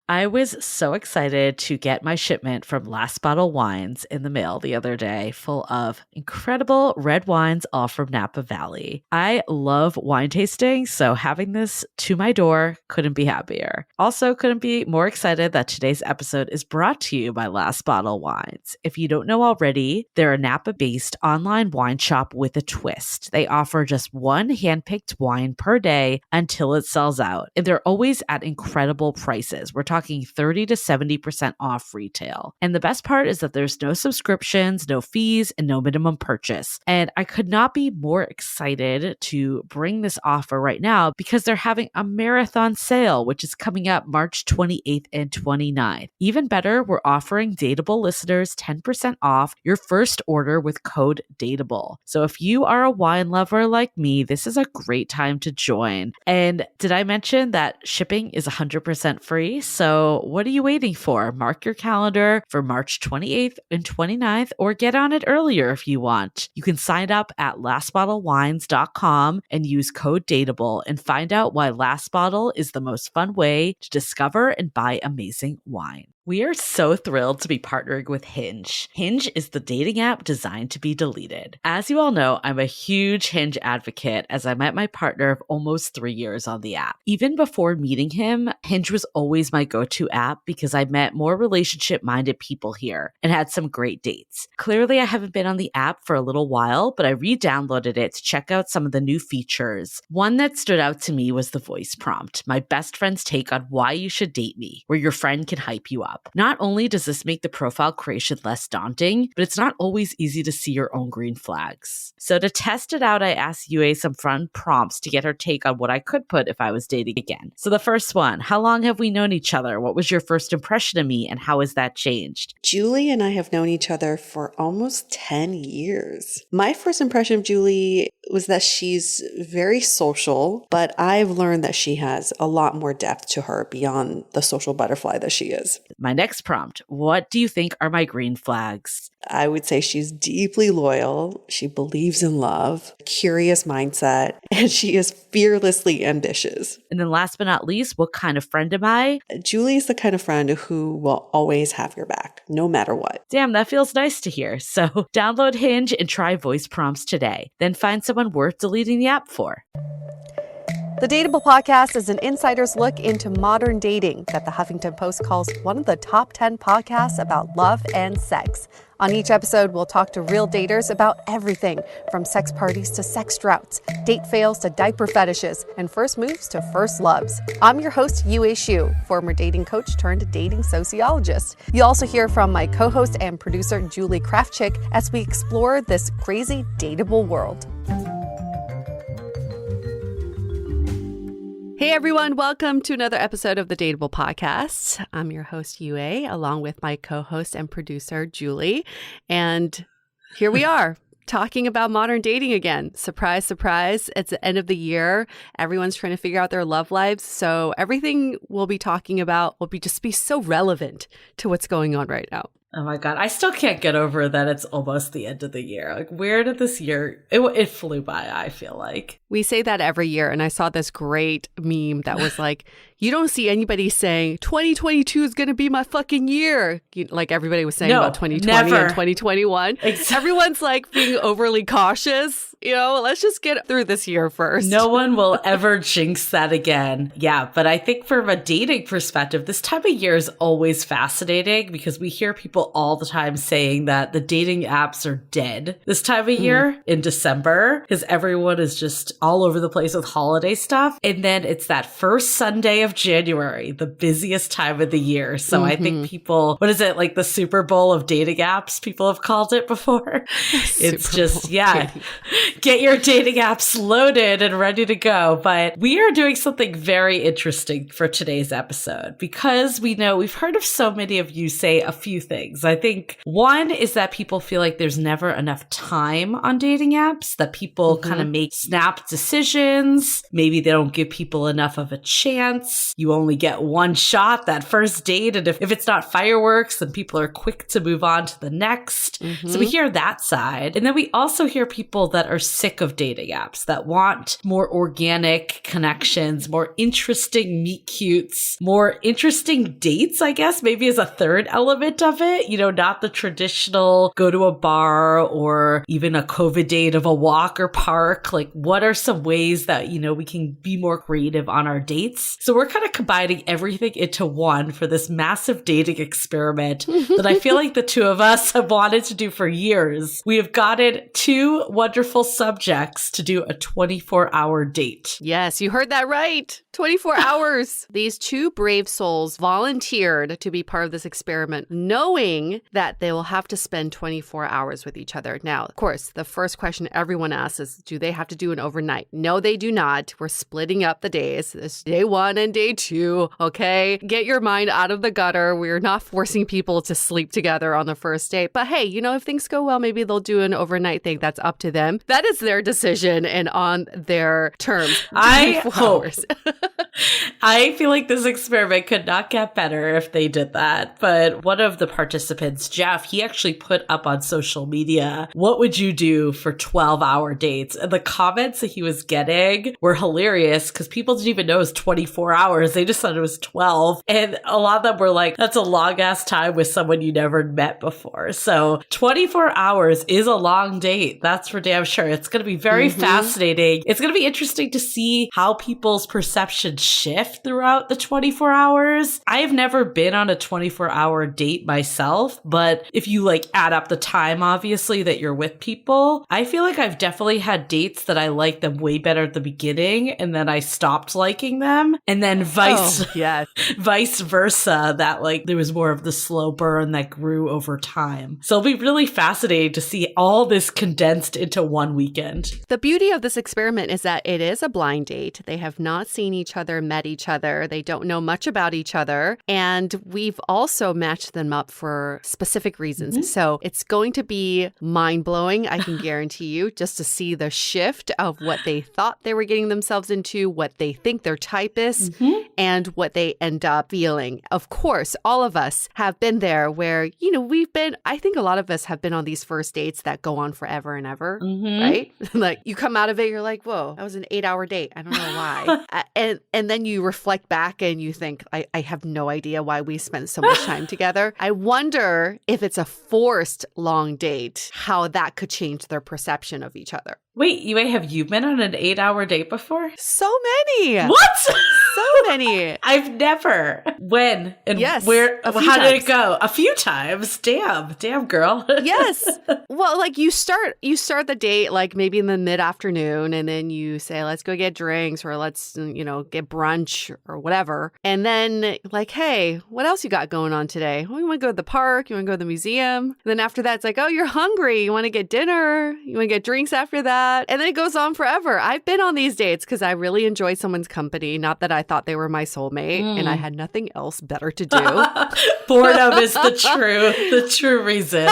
I was so excited to get my shipment from Last Bottle Wines in the mail the other day, full of incredible red wines, all from Napa Valley. I love wine tasting, so having this to my door couldn't be happier. Also, couldn't be more excited that today's episode is brought to you by Last Bottle Wines. If you don't know already, they're a Napa-based online wine shop with a twist. They offer just one handpicked wine per day until it sells out, and they're always at incredible prices. We're talking 30 to 70% off retail. And the best part is that there's no subscriptions, no fees, and no minimum purchase. And I could not be more excited to bring this offer right now because they're having a marathon sale, which is coming up March 28th and 29th. Even better, we're offering Dateable listeners 10% off your first order with code DATEABLE. So if you are a wine lover like me, this is a great time to join. And did I mention that shipping is 100% free? So what are you waiting for? Mark your calendar for March 28th and 29th, or get on it earlier if you want. You can sign up at lastbottlewines.com and use code DATEABLE and find out why Last Bottle is the most fun way to discover and buy amazing wine. We are so thrilled to be partnering with Hinge. Hinge is the dating app designed to be deleted. As you all know, I'm a huge Hinge advocate as I met my partner of almost 3 years on the app. Even before meeting him, Hinge was always my go-to app because I met more relationship-minded people here and had some great dates. Clearly, I haven't been on the app for a little while, but I re-downloaded it to check out some of the new features. One that stood out to me was the voice prompt, my best friend's take on why you should date me, where your friend can hype you up. Not only does this make the profile creation less daunting, but it's not always easy to see your own green flags. So to test it out, I asked Yue some fun prompts to get her take on what I could put if I was dating again. So the first one, how long have we known each other? What was your first impression of me and how has that changed? Julie and I have known each other for almost 10 years. My first impression of Julie was that she's very social, but I've learned that she has a lot more depth to her beyond the social butterfly that she is. My next prompt, what do you think are my green flags? I would say she's deeply loyal. She believes in love, curious mindset, and she is fearlessly ambitious. And then last but not least, what kind of friend am I? Julie is the kind of friend who will always have your back, no matter what. Damn, that feels nice to hear. So download Hinge and try voice prompts today. Then find someone worth deleting the app for. The Dateable podcast is an insider's look into modern dating that the Huffington Post calls one of the top 10 podcasts about love and sex. On each episode, we'll talk to real daters about everything from sex parties to sex droughts, date fails to diaper fetishes, and first moves to first loves. I'm your host, Yue Xu, former dating coach turned dating sociologist. You'll also hear from my co-host and producer, Julie Krafchick, as we explore this crazy dateable world. Hey everyone, welcome to another episode of the Dateable podcast. I'm your host, Yue, along with my co-host and producer, Julie. And here we are, talking about modern dating again. Surprise, surprise. It's the end of the year. Everyone's trying to figure out their love lives. So everything we'll be talking about will just be so relevant to what's going on right now. Oh my God. I still can't get over that it's almost the end of the year. Like, where did this year, it flew by, I feel like. We say that every year. And I saw this great meme that was like, you don't see anybody saying 2022 is going to be my fucking year. Like everybody was saying about 2020 and 2021. Exactly. Everyone's like being overly cautious. You know, let's just get through this year first. No one will ever jinx that again. Yeah, but I think from a dating perspective, this time of year is always fascinating because we hear people all the time saying that the dating apps are dead this time of year in December because everyone is just all over the place with holiday stuff. And then it's that first Sunday of January, the busiest time of the year. So I think people, what is it, like the Super Bowl of dating apps, people have called it before. It's just, yeah. Get your dating apps loaded and ready to go. But we are doing something very interesting for today's episode because we know we've heard of so many of you say a few things. I think one is that people feel like there's never enough time on dating apps, that people kind of make snap decisions. Maybe they don't give people enough of a chance. You only get one shot that first date. And if it's not fireworks, then people are quick to move on to the next. So we hear that side. And then we also hear people that are sick of dating apps, that want more organic connections, more interesting meet cutes, more interesting dates, I guess, maybe as a third element of it, not the traditional go to a bar or even a COVID date of a walk or park. Like, what are some ways that, we can be more creative on our dates? So we're kind of combining everything into one for this massive dating experiment that I feel like the two of us have wanted to do for years. We have gotten two wonderful subjects to do a 24-hour date. Yes, you heard that right. 24 hours. These two brave souls volunteered to be part of this experiment, knowing that they will have to spend 24 hours with each other. Now, of course, the first question everyone asks is, do they have to do an overnight? No, they do not. We're splitting up the days. It's day 1 and day 2, okay? Get your mind out of the gutter. We're not forcing people to sleep together on the first date. But hey, if things go well, maybe they'll do an overnight thing. That's up to them. That is their decision and on their terms. I hope. I feel like this experiment could not get better if they did that. But one of the participants, Jeff, he actually put up on social media, what would you do for 12-hour dates? And the comments that he was getting were hilarious because people didn't even know it was 24 hours. They just thought it was 12. And a lot of them were like, that's a long ass time with someone you never met before. So 24 hours is a long date. That's for damn sure. It's going to be very fascinating. It's going to be interesting to see how people's perceptions shift throughout the 24 hours. I have never been on a 24-hour date myself, but if you add up the time, obviously, that you're with people, I feel like I've definitely had dates that I liked them way better at the beginning and then I stopped liking them. And then vice versa, that there was more of the slow burn that grew over time. So it'll be really fascinating to see all this condensed into one weekend. The beauty of this experiment is that it is a blind date. They have not seen each other, met each other. They don't know much about each other. And we've also matched them up for specific reasons. So it's going to be mind-blowing, I can guarantee you, just to see the shift of what they thought they were getting themselves into, what they think their type is, and what they end up feeling. Of course, all of us have been there where, I think a lot of us have been on these first dates that go on forever and ever, right? Like you come out of it, you're like, whoa, that was an 8-hour date. I don't know why. And then you reflect back and you think, I have no idea why we spent so much time together. I wonder if it's a forced long date, how that could change their perception of each other. Wait, have you been on an 8-hour date before? So many. What? So many. I've never. When? And yes. Where? How times. did it go? A few times. Damn, girl. Yes. Well, you start the date maybe in the mid-afternoon, and then you say, let's go get drinks or let's, get brunch or whatever. And then hey, what else you got going on today? Well, you want to go to the park? You want to go to the museum? And then after that, it's like, oh, you're hungry. You want to get dinner? You want to get drinks after that? And then it goes on forever. I've been on these dates because I really enjoy someone's company. Not that I thought they were my soulmate and I had nothing else better to do. Boredom is the true reason.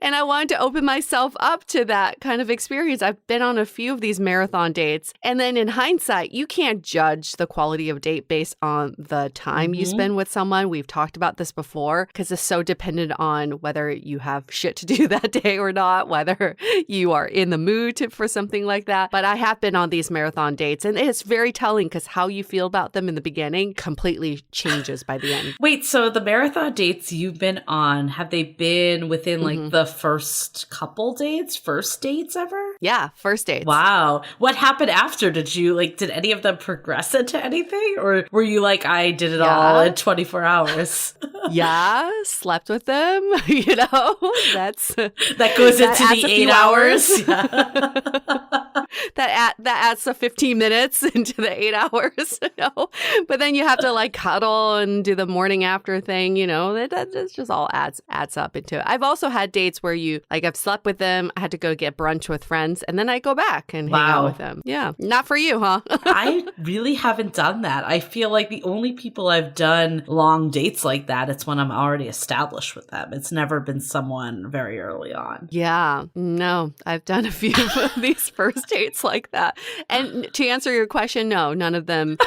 And I wanted to open myself up to that kind of experience. I've been on a few of these marathon dates. And then in hindsight, you can't judge the quality of date based on the time you spend with someone. We've talked about this before because it's so dependent on whether you have shit to do that day or not, whether you are in the mood for something like that. But I have been on these marathon dates and it's very telling because how you feel about them in the beginning completely changes by the end. Wait, so the marathon dates you've been on, have they been within the first couple dates, first dates ever? Yeah, first dates. Wow. What happened after? Did any of them progress into anything? Or were you like, I did it all in 24 hours? Yeah, slept with them, that goes into the 8 hours. Yeah. that adds the 15 minutes into the 8 hours, But then you have to cuddle and do the morning after thing, that just all adds up into it. I've also had dates where I've slept with them, I had to go get brunch with friends, and then I go back and hang out with them. Yeah. Not for you, huh? I really haven't done that. I feel like the only people I've done long dates like that, it's when I'm already established with them. It's never been someone very early on. Yeah. No, I've done a few of these first dates like that. And to answer your question, no, none of them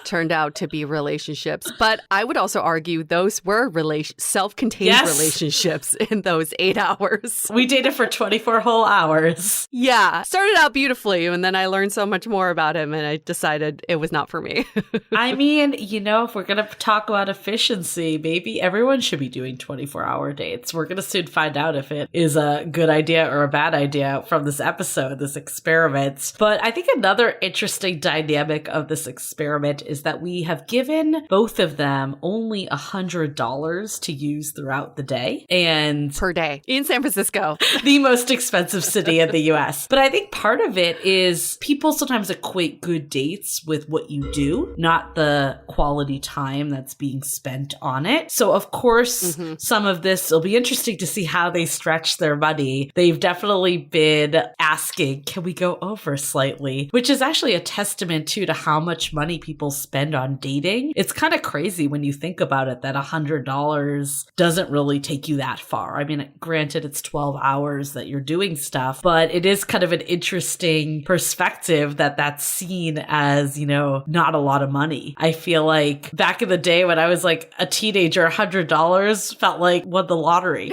turned out to be relationships. But I would also argue those were self-contained relationships in those 8 hours. We dated for 24 whole hours. Yeah. Started out beautifully, and then I learned so much more about him, and I decided it was not for me. I mean, if we're going to talk about efficiency, maybe everyone should be doing 24-hour dates. We're going to soon find out if it is a good idea or a bad idea from this episode, this experiment. But I think another interesting dynamic of this experiment is that we have given both of them only $100 to use throughout the day. And per day in San Francisco, the most expensive city in the US. But I think part of it is people sometimes equate good dates with what you do, not the quality time that's being spent on it. So of course, some of this will be interesting to see how they stretch their money. They've definitely been asking, can we go over slightly? Which is actually a testament too to how much money people spend on dating. It's kind of crazy when you think about it that $100 doesn't really take you that far. I mean, granted, it's 12 hours that you're doing stuff, but it is kind of an interesting perspective that that's seen as, not a lot of money. I feel like back in the day when I was like a teenager, $100 felt like won the lottery,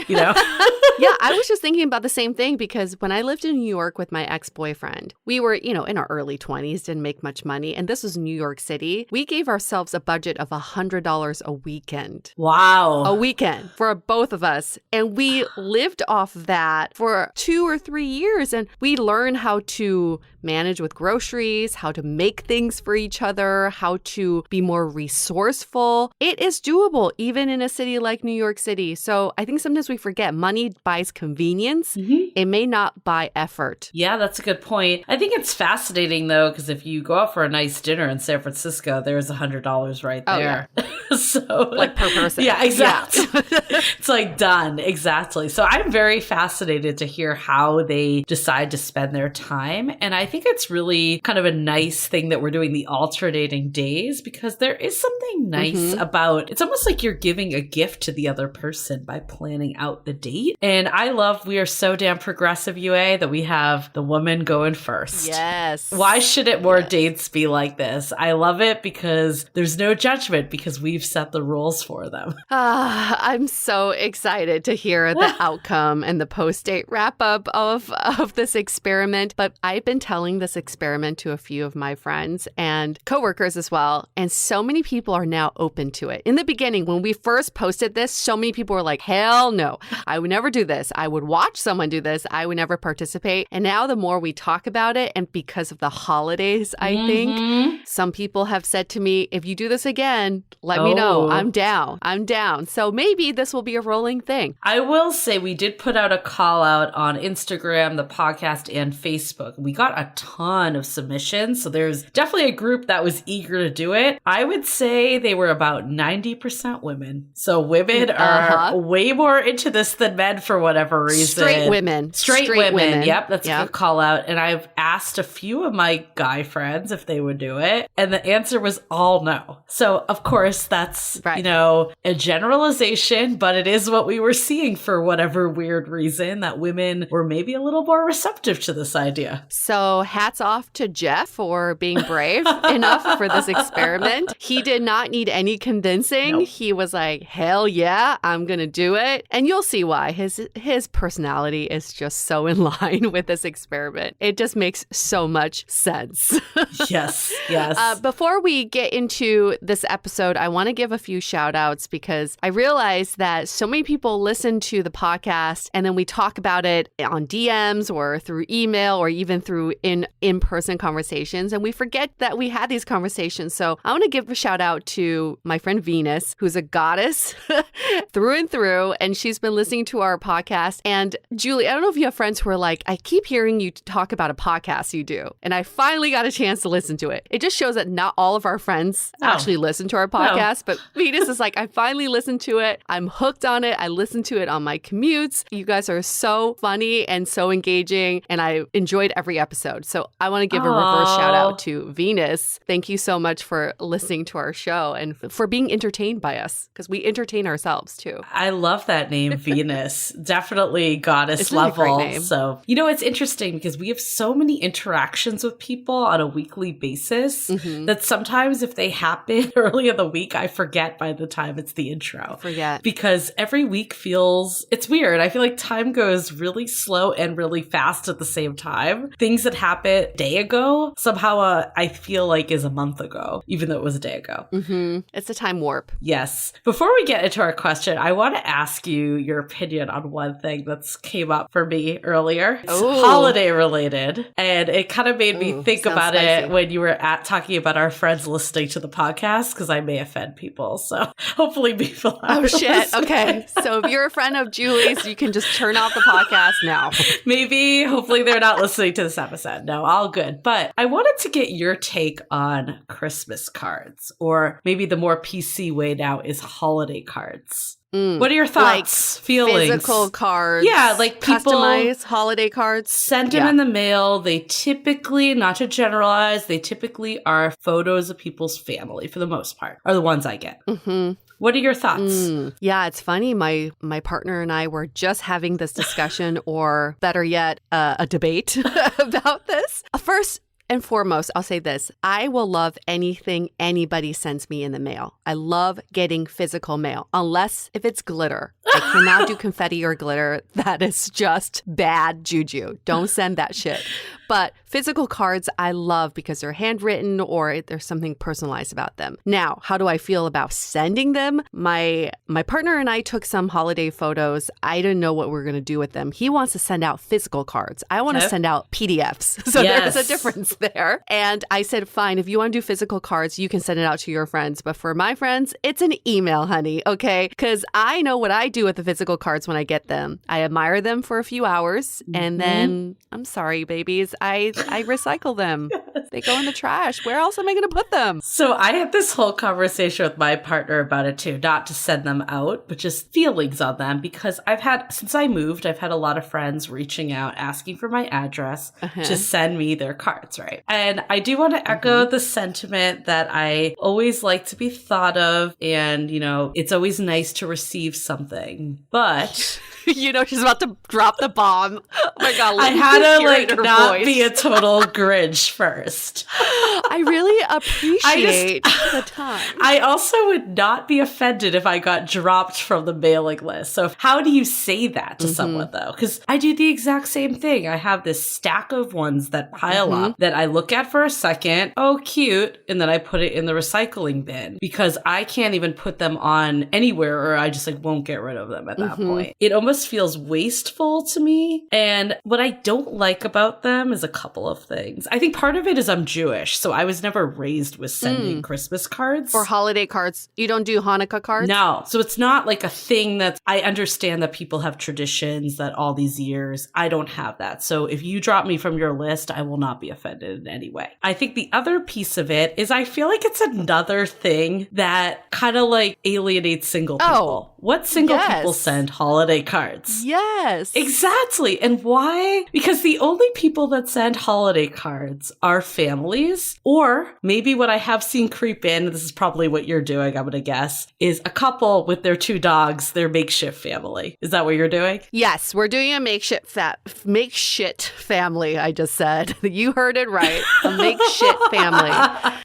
Yeah, I was just thinking about the same thing because when I lived in New York with my ex-boyfriend, we were, in our early 20s, didn't make much money. And this was New York City. We gave ourselves a budget of $100 a weekend. Wow. A weekend for both of us. And we lived off that for 2 or 3 years. And we learned how to manage with groceries, how to make things for each other, how to be more resourceful. It is doable, even in a city like New York City. So I think sometimes we forget money buys convenience. It may not buy effort. Yeah, that's a good point. I think it's fascinating, though, because if you go out for a nice dinner in San Francisco, there's $100 right there. Oh, yeah. So, like per person. Yeah, exactly. Yeah. It's like done. Exactly. So I'm very fascinated to hear how they decide to spend their time. And I think it's really kind of a nice thing that we're doing the alternating days because there is something nice about it's almost like you're giving a gift to the other person by planning out the date. And I love we are so damn progressive, UA, that we have the woman going first. Yes. Why shouldn't more dates be like this? I love it because there's no judgment because we've set the rules for them. I'm so excited to hear the outcome and the post-date wrap-up of this experiment. But I've been telling this experiment to a few of my friends and coworkers as well. And so many people are now open to it. In the beginning, when we first posted this, so many people were like, hell no, I would never do this. I would watch someone do this. I would never participate. And now the more we talk about it, and because of the holidays, I think, some people have said to me, if you do this again, let me know. I'm down. I'm down. So maybe this will be a rolling thing. I will say we did put out a call out on Instagram, the podcast, and Facebook. We got a ton of submissions. So there's definitely a group that was eager to do it. I would say they were about 90% women. So women are way more into this than men for whatever reason. Straight women. Straight women. Yep, that's a good call out. And I've asked a few of my guy friends if they would do it. And the answer was all no. So of course that's, a generalization, but it is what we were seeing for whatever weird reason that women were maybe a little more receptive to this idea. So hats off to Jeff for being brave enough for this experiment. He did not need any convincing. Nope. He was like, hell yeah, I'm going to do it. And you'll see why. His personality is just so in line with this experiment. It just makes so much sense. Yes. Before we get into this episode, I want to give a few shout outs because I realized that so many people listen to the podcast and then we talk about it on DMs or through email or even through in-person conversations. And we forget that we had these conversations. So I want to give a shout out to my friend Venus, who's a goddess through and through. And she's been listening to our podcast. And Julie, I don't know if you have friends who are like, I keep hearing you talk about a podcast you do. And I finally got a chance to listen to it. It just shows that not all of our friends actually listen to our podcast. But Venus is like, I finally listened to it. I'm hooked on it. I listen to it on my commutes. You guys are so funny and so engaging. And I enjoyed every episode. So I want to give a reverse shout out to Venus. Thank you so much for listening to our show and for being entertained by us because we entertain ourselves too. I love that name, Venus. definitely goddess Isn't that a great level. name? So, you know, it's interesting because we have so many interactions with people on a weekly basis that sometimes if they happen early in the week, I forget by the time it's the intro. Forget. Because every week feels, it's weird. I feel like time goes really slow and really fast at the same time. Things that happened a day ago, somehow I feel like is a month ago, even though it was a day ago. It's a time warp. Yes. Before we get into our question, I want to ask you your opinion on one thing that's came up for me earlier. It's holiday related. And it kind of made me think about it when you were talking about our friends listening to the podcast, because I may offend people. So hopefully people are listening. Okay. So if you're a friend of Julie's, you can just turn off the podcast now. Maybe, hopefully they're not listening to this episode. No, all good. But I wanted to get your take on Christmas cards, or maybe the more PC way now is holiday cards. What are your thoughts, feelings? Physical cards. Yeah, like people customize holiday cards. Send them in the mail. They typically, not to generalize, they typically are photos of people's family for the most part, are the ones I get. What are your thoughts? Yeah, it's funny. My partner and I were just having this discussion, or better yet, a debate about this. First and foremost, I'll say this. I will love anything anybody sends me in the mail. I love getting physical mail, unless if it's glitter. I cannot do confetti or glitter. That is just bad juju. Don't send that shit. But physical cards I love because they're handwritten or there's something personalized about them. Now, how do I feel about sending them? My partner and I took some holiday photos. I didn't know what we were going to do with them. He wants to send out physical cards. I want to send out PDFs. So there's a difference there. And I said, fine, if you want to do physical cards, you can send it out to your friends. But for my friends, it's an email, honey. Okay? Because I know what I do with the physical cards when I get them. I admire them for a few hours and then I'm sorry, babies. I recycle them. They go in the trash. Where else am I going to put them? So I had this whole conversation with my partner about it too, not to send them out, but just feelings on them, because since I moved, I've had a lot of friends reaching out, asking for my address to send me their cards, right? And I do want to echo the sentiment that I always like to be thought of, and, you know, it's always nice to receive something, but... You know, she's about to drop the bomb. Oh my God. I had to not be a total Grinch first. I really appreciate the time. I also would not be offended if I got dropped from the mailing list. So how do you say that to someone though? Because I do the exact same thing. I have this stack of ones that pile up that I look at for a second. Oh, cute. And then I put it in the recycling bin because I can't even put them on anywhere, or I just won't get rid of them at that point. It almost feels wasteful to me. And what I don't like about them is a couple of things. I think part of it is I'm Jewish, so I was never raised with sending Christmas cards. Or holiday cards. You don't do Hanukkah cards? No. So it's not like a thing that I understand that people have traditions that all these years. I don't have that. So if you drop me from your list, I will not be offended in any way. I think the other piece of it is I feel like it's another thing that kind of alienates single people. What single people send holiday cards? Yes. Exactly. And why? Because the only people that send holiday cards are families, or maybe what I have seen creep in, this is probably what you're doing, I'm going to guess, is a couple with their 2 dogs, their makeshift family. Is that what you're doing? Yes, we're doing a makeshift family, I just said. You heard it right. A makeshift family.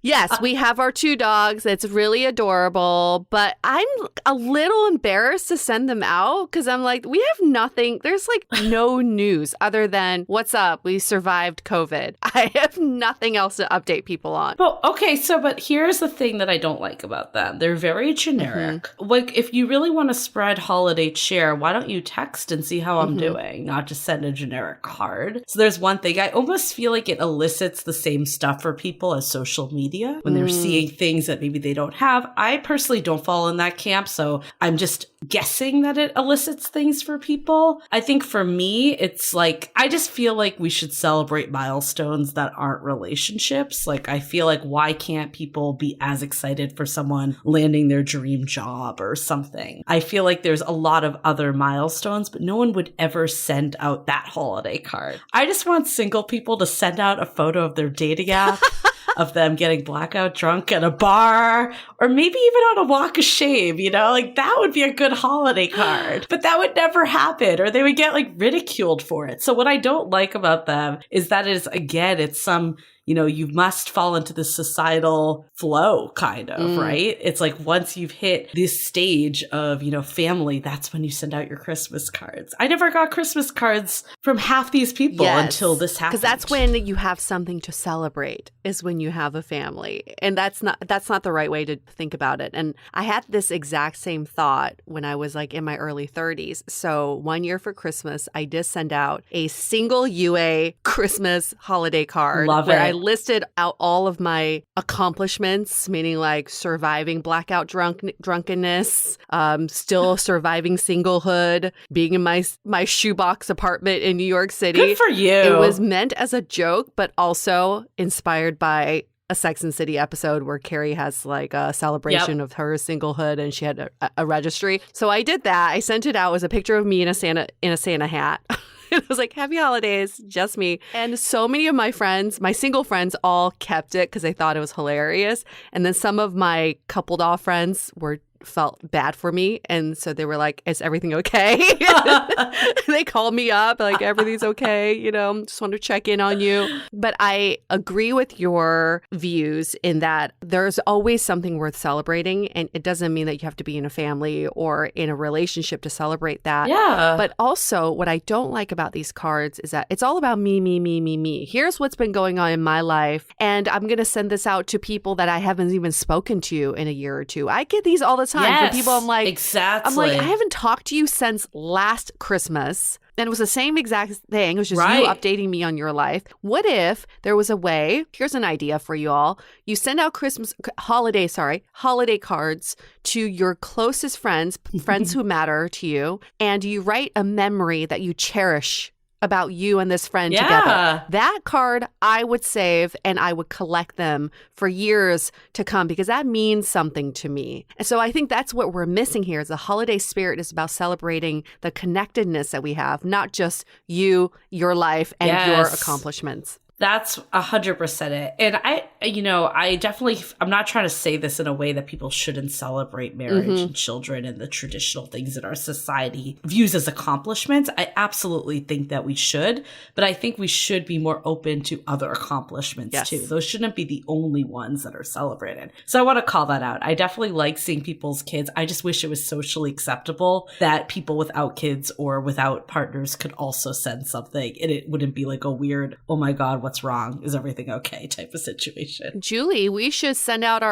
Yes, we have our 2 dogs. It's really adorable, but I'm a little embarrassed to send them out because I'm like, we have nothing. There's no news other than what's up. We survived COVID. I have nothing else to update people on. Well, okay. But here's the thing that I don't like about them. They're very generic. If you really want to spread holiday cheer, why don't you text and see how I'm doing, not just send a generic card? So there's one thing. I almost feel like it elicits the same stuff for people as social media when they're seeing things that maybe they don't have. I personally don't fall in that camp, so I'm just guessing that it elicits things for people. I think for me, it's I just feel like we should celebrate milestones that aren't relationships. I feel like, why can't people be as excited for someone landing their dream job or something? I feel like there's a lot of other milestones, but no one would ever send out that holiday card. I just want single people to send out a photo of their dating app. of them getting blackout drunk at a bar or maybe even on a walk of shame, like that would be a good holiday card. But that would never happen, or they would get like ridiculed for it. So what I don't like about them is that it's some you must fall into the societal flow kind of, right? It's like once you've hit this stage of, family, that's when you send out your Christmas cards. I never got Christmas cards from half these people until this happened. Because that's when you have something to celebrate, is when you have a family. And that's not the right way to think about it. And I had this exact same thought when I was like in my early 30s. So one year for Christmas, I did send out a single UA Christmas holiday card. Love where it. I listed out all of my accomplishments, meaning like surviving blackout drunkenness, still surviving singlehood, being in my shoebox apartment in New York City. Good for you. It was meant as a joke, but also inspired by a Sex and the City episode where Carrie has like a celebration of her singlehood and she had a registry. So I did that. I sent it out as a picture of me in a Santa hat. It was like, happy holidays, just me. And so many of my friends, my single friends, all kept it because they thought it was hilarious. And then some of my coupled off friends felt bad for me. And so they were like, is everything okay? They called me up like, everything's okay. Just want to check in on you. But I agree with your views in that there's always something worth celebrating. And it doesn't mean that you have to be in a family or in a relationship to celebrate that. Yeah. But also what I don't like about these cards is that it's all about me, me, me, me, me. Here's what's been going on in my life. And I'm going to send this out to people that I haven't even spoken to in a year or two. I get these all the time. Yes, From people, I'm like, exactly. I haven't talked to you since last Christmas. And it was the same exact thing. It was just you updating me on your life. What if there was a way, here's an idea for you all. You send out holiday cards to your closest friends who matter to you, and you write a memory that you cherish about you and this friend together. That card I would save and I would collect them for years to come because that means something to me. And so I think that's what we're missing here is the holiday spirit is about celebrating the connectedness that we have, not just you, your life, and your accomplishments. That's 100% it. And I definitely, I'm not trying to say this in a way that people shouldn't celebrate marriage and children and the traditional things that our society views as accomplishments. I absolutely think that we should, but I think we should be more open to other accomplishments too. Those shouldn't be the only ones that are celebrated. So I want to call that out. I definitely like seeing people's kids. I just wish it was socially acceptable that people without kids or without partners could also send something and it wouldn't be like a weird, oh my God, what's wrong? Is everything okay? Type of situation. Julie, we should send out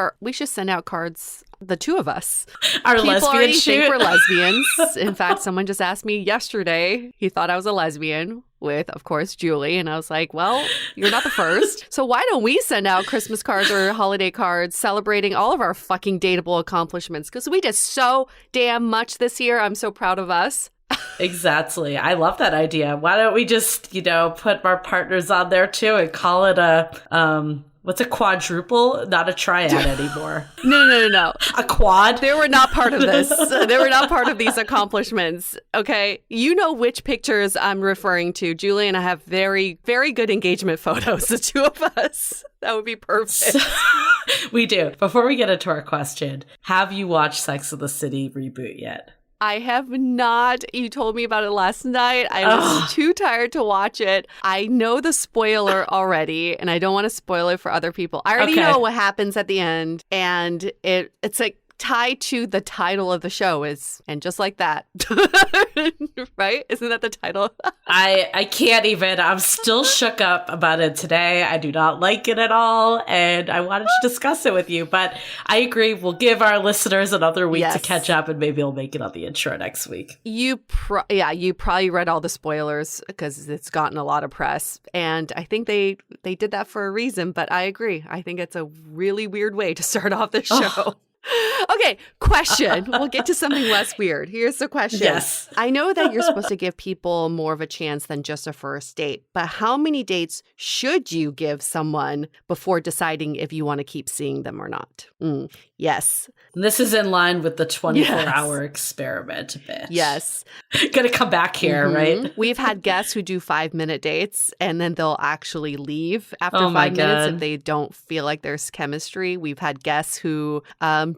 cards, the two of us. Our People lesbian already shoot. think we're lesbians. In fact, someone just asked me yesterday, he thought I was a lesbian with, of course, Julie. And I was like, well, you're not the first. So why don't we send out Christmas cards or holiday cards celebrating all of our fucking dateable accomplishments? Because we did so damn much this year. I'm so proud of us. Exactly. I love that idea. Why don't we just, put our partners on there too and call it what's a quadruple? Not a triad anymore. No. A quad? They were not part of this. They were not part of these accomplishments. Okay. You know which pictures I'm referring to. Julie and I have very, very good engagement photos, the two of us. That would be perfect. We do. Before we get into our question, have you watched Sex and the City reboot yet? I have not. You told me about it last night. I was too tired to watch it. I know the spoiler already, and I don't want to spoil it for other people. I already know what happens at the end, and it's like tied to the title of the show and just like that. Right? Isn't that the title? I can't even. I'm still shook up about it today. I do not like it at all, and I wanted to discuss it with you, but I agree. We'll give our listeners another week to catch up, and maybe I'll make it on the intro next week. You probably read all the spoilers because it's gotten a lot of press, and I think they did that for a reason, but I agree. I think it's a really weird way to start off this show. Okay, question. We'll get to something less weird. Here's the question. Yes. I know that you're supposed to give people more of a chance than just a first date, but how many dates should you give someone before deciding if you want to keep seeing them or not? Yes. And this is in line with the 24-hour experiment a bit. Yes. Gonna come back here, right? We've had guests who do 5-minute dates and then they'll actually leave after Oh my 5 minutes God. if they don't feel like there's chemistry. We've had guests who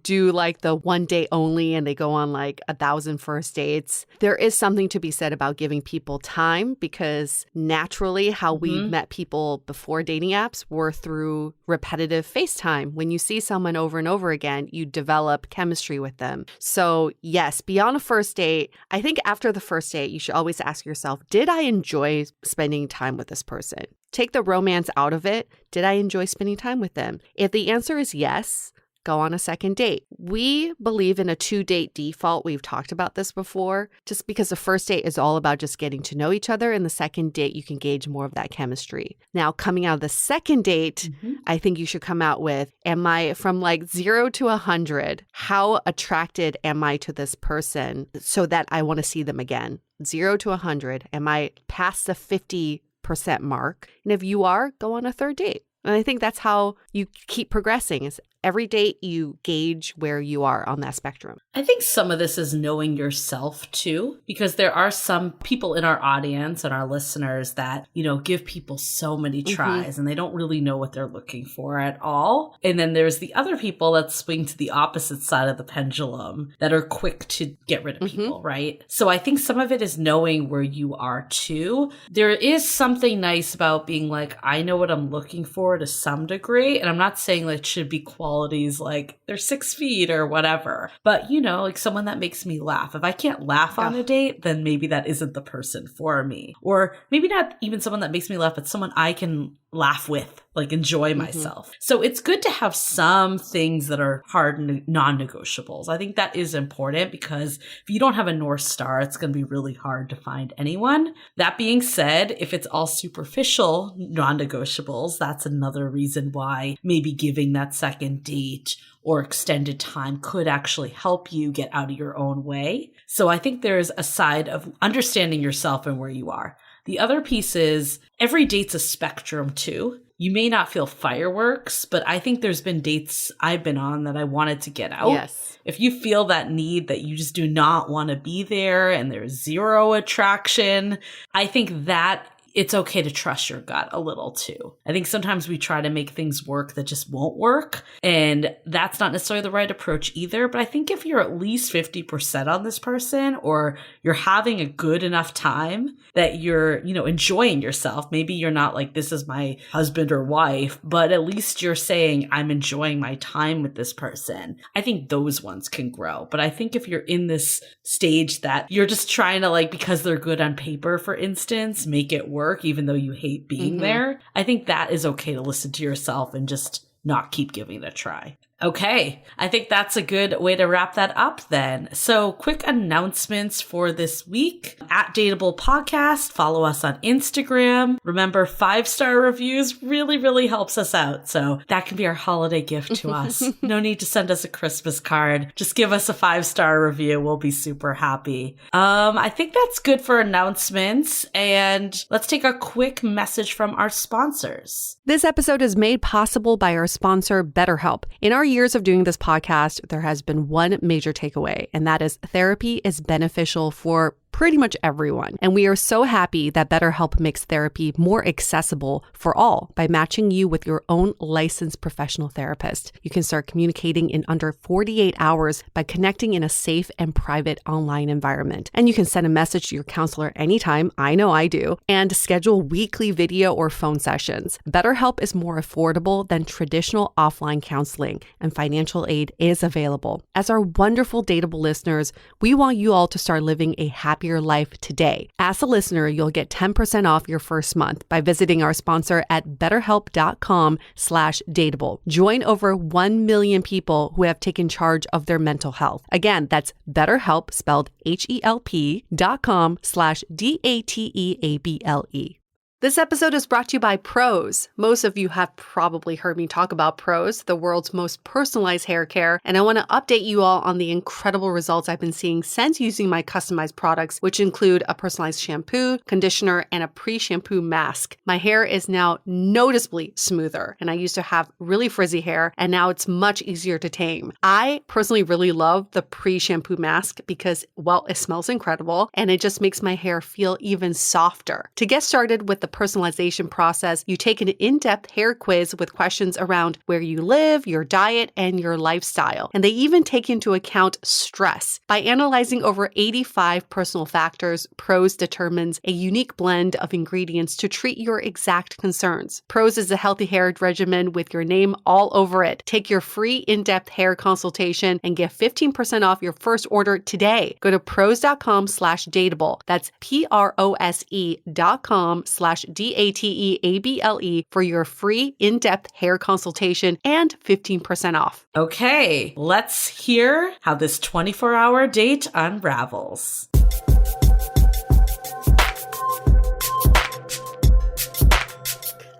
do like the 1 day only and they go on like 1,000 first dates. There is something to be said about giving people time because naturally how we met people before dating apps were through repetitive FaceTime. When you see someone over and over again, you develop chemistry with them. So yes, beyond a first date, I think after the first date, you should always ask yourself, did I enjoy spending time with this person? Take the romance out of it. Did I enjoy spending time with them? If the answer is yes, go on a second date. We believe in a 2-date default. We've talked about this before, just because the first date is all about just getting to know each other. And the second date, you can gauge more of that chemistry. Now, coming out of the second date, I think you should come out with, am I from like 0 to 100? How attracted am I to this person so that I want to see them again? 0 to 100. Am I past the 50% mark? And if you are, go on a third date. And I think that's how you keep progressing is every date you gauge where you are on that spectrum. I think some of this is knowing yourself too, because there are some people in our audience and our listeners that, you know, give people so many tries and they don't really know what they're looking for at all. And then there's the other people that swing to the opposite side of the pendulum that are quick to get rid of people, right? So I think some of it is knowing where you are too. There is something nice about being like, I know what I'm looking for to some degree. And I'm not saying that it should be qualities like they're 6 feet or whatever, but you know, like someone that makes me laugh. If I can't laugh on a date, then maybe that isn't the person for me. Or maybe not even someone that makes me laugh, but someone I can laugh with, like enjoy myself. So it's good to have some things that are hard non-negotiables. I think that is important because if you don't have a North Star, it's going to be really hard to find anyone. That being said, if it's all superficial non-negotiables, that's another reason why maybe giving that second date or extended time could actually help you get out of your own way. So I think there's a side of understanding yourself and where you are. The other piece is every date's a spectrum too. You may not feel fireworks, but I think there's been dates I've been on that I wanted to get out. Yes. If you feel that need that you just do not want to be there and there's zero attraction, I think that it's okay to trust your gut a little too. I think sometimes we try to make things work that just won't work. And that's not necessarily the right approach either. But I think if you're at least 50% on this person or you're having a good enough time that you're, you know, enjoying yourself, maybe you're not like, this is my husband or wife, but at least you're saying, I'm enjoying my time with this person. I think those ones can grow. But I think if you're in this stage that you're just trying to like, because they're good on paper, for instance, make it work, even though you hate being there, I think that is okay to listen to yourself and just not keep giving it a try. Okay, I think that's a good way to wrap that up then. So quick announcements for this week. At Dateable Podcast, follow us on Instagram. Remember, 5-star reviews really, really helps us out. So that can be our holiday gift to us. No need to send us a Christmas card. Just give us a 5-star review. We'll be super happy. I think that's good for announcements. And let's take a quick message from our sponsors. This episode is made possible by our sponsor, BetterHelp. In our years of doing this podcast, there has been one major takeaway, and that is therapy is beneficial for pretty much everyone. And we are so happy that BetterHelp makes therapy more accessible for all by matching you with your own licensed professional therapist. You can start communicating in under 48 hours by connecting in a safe and private online environment. And you can send a message to your counselor anytime, I know I do, and schedule weekly video or phone sessions. BetterHelp is more affordable than traditional offline counseling, and financial aid is available. As our wonderful Dateable listeners, we want you all to start living a happier life today. As a listener, you'll get 10% off your first month by visiting our sponsor at betterhelp.com/dateable. Join over 1 million people who have taken charge of their mental health. Again, that's BetterHelp, spelled HELP.com/DATEABLE. This episode is brought to you by Prose. Most of you have probably heard me talk about Prose, the world's most personalized hair care, and I want to update you all on the incredible results I've been seeing since using my customized products, which include a personalized shampoo, conditioner, and a pre-shampoo mask. My hair is now noticeably smoother, and I used to have really frizzy hair, and now it's much easier to tame. I personally really love the pre-shampoo mask because, well, it smells incredible, and it just makes my hair feel even softer. To get started with the personalization process, you take an in-depth hair quiz with questions around where you live, your diet, and your lifestyle. And they even take into account stress. By analyzing over 85 personal factors, Prose determines a unique blend of ingredients to treat your exact concerns. Prose is a healthy hair regimen with your name all over it. Take your free in-depth hair consultation and get 15% off your first order today. Go to prose.com/dateable. That's prose.com/DATEABLE for your free in-depth hair consultation and 15% off. Okay, let's hear how this 24-hour date unravels.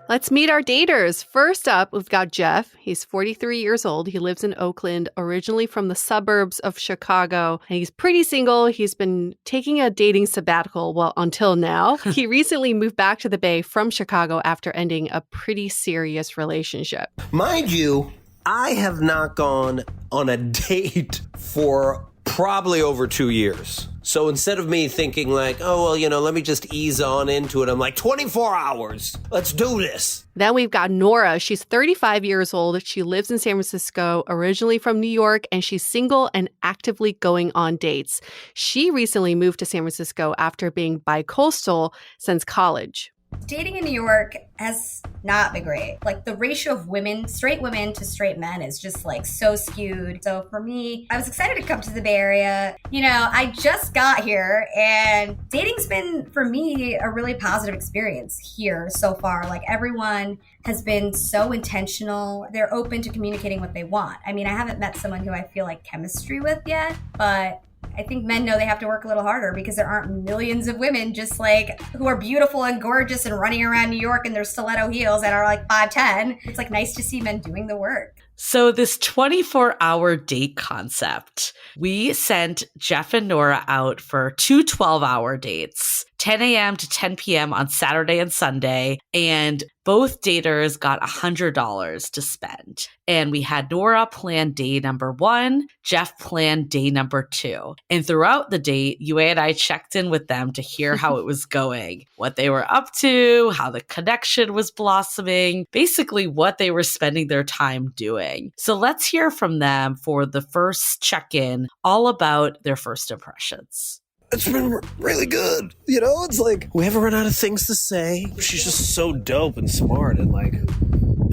Let's meet our daters. First up, we've got Jeff. He's 43 years old. He lives in Oakland, originally from the suburbs of Chicago, and he's pretty single. He's been taking a dating sabbatical, well, until now. He recently moved back to the Bay from Chicago after ending a pretty serious relationship. Mind you, I have not gone on a date for probably over 2 years. So instead of me thinking like, oh, well, let me just ease on into it, I'm like, 24 hours. Let's do this. Then we've got Nora. She's 35 years old. She lives in San Francisco, originally from New York, and she's single and actively going on dates. She recently moved to San Francisco after being bi-coastal since college. Dating in New York has not been great. Like the ratio of straight women to straight men is just like so skewed. So for me, I was excited to come to the Bay Area. I just got here and dating's been for me a really positive experience here so far. Like everyone has been so intentional. They're open to communicating what they want. I mean, I haven't met someone who I feel like chemistry with yet, but I think men know they have to work a little harder because there aren't millions of women just like who are beautiful and gorgeous and running around New York in their stiletto heels and are like 5'10". It's like nice to see men doing the work. So this 24-hour date concept, we sent Jeff and Nora out for 2 12-hour dates, 10 a.m. to 10 p.m. on Saturday and Sunday, and both daters got $100 to spend. And we had Nora plan day number 1, Jeff planned day number 2. And throughout the date, Yue and I checked in with them to hear how it was going, what they were up to, how the connection was blossoming, basically what they were spending their time doing. So let's hear from them for the first check-in, all about their first impressions. It's been really good. It's like we haven't run out of things to say. She's just so dope and smart and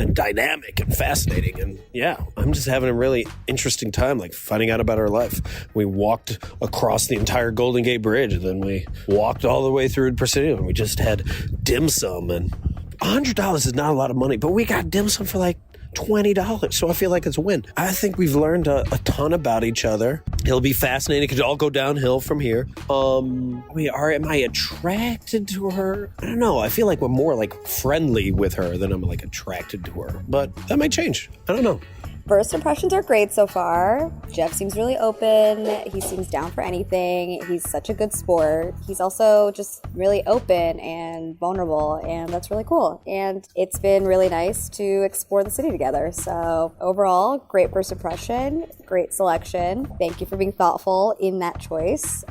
and dynamic and fascinating. And yeah, I'm just having a really interesting time, finding out about her life. We walked across the entire Golden Gate Bridge, and then we walked all the way through Presidio, and we just had dim sum. And $100 is not a lot of money, but we got dim sum for $20, so I feel like it's a win. I think we've learned a ton about each other. It'll be fascinating. It could all go downhill from here. Am I attracted to her? I don't know. I feel like we're more friendly with her than I'm attracted to her, but that might change. I don't know. First impressions are great so far. Jeff seems really open. He seems down for anything. He's such a good sport. He's also just really open and vulnerable, and that's really cool. And it's been really nice to explore the city together. So overall, great first impression, great selection. Thank you for being thoughtful in that choice.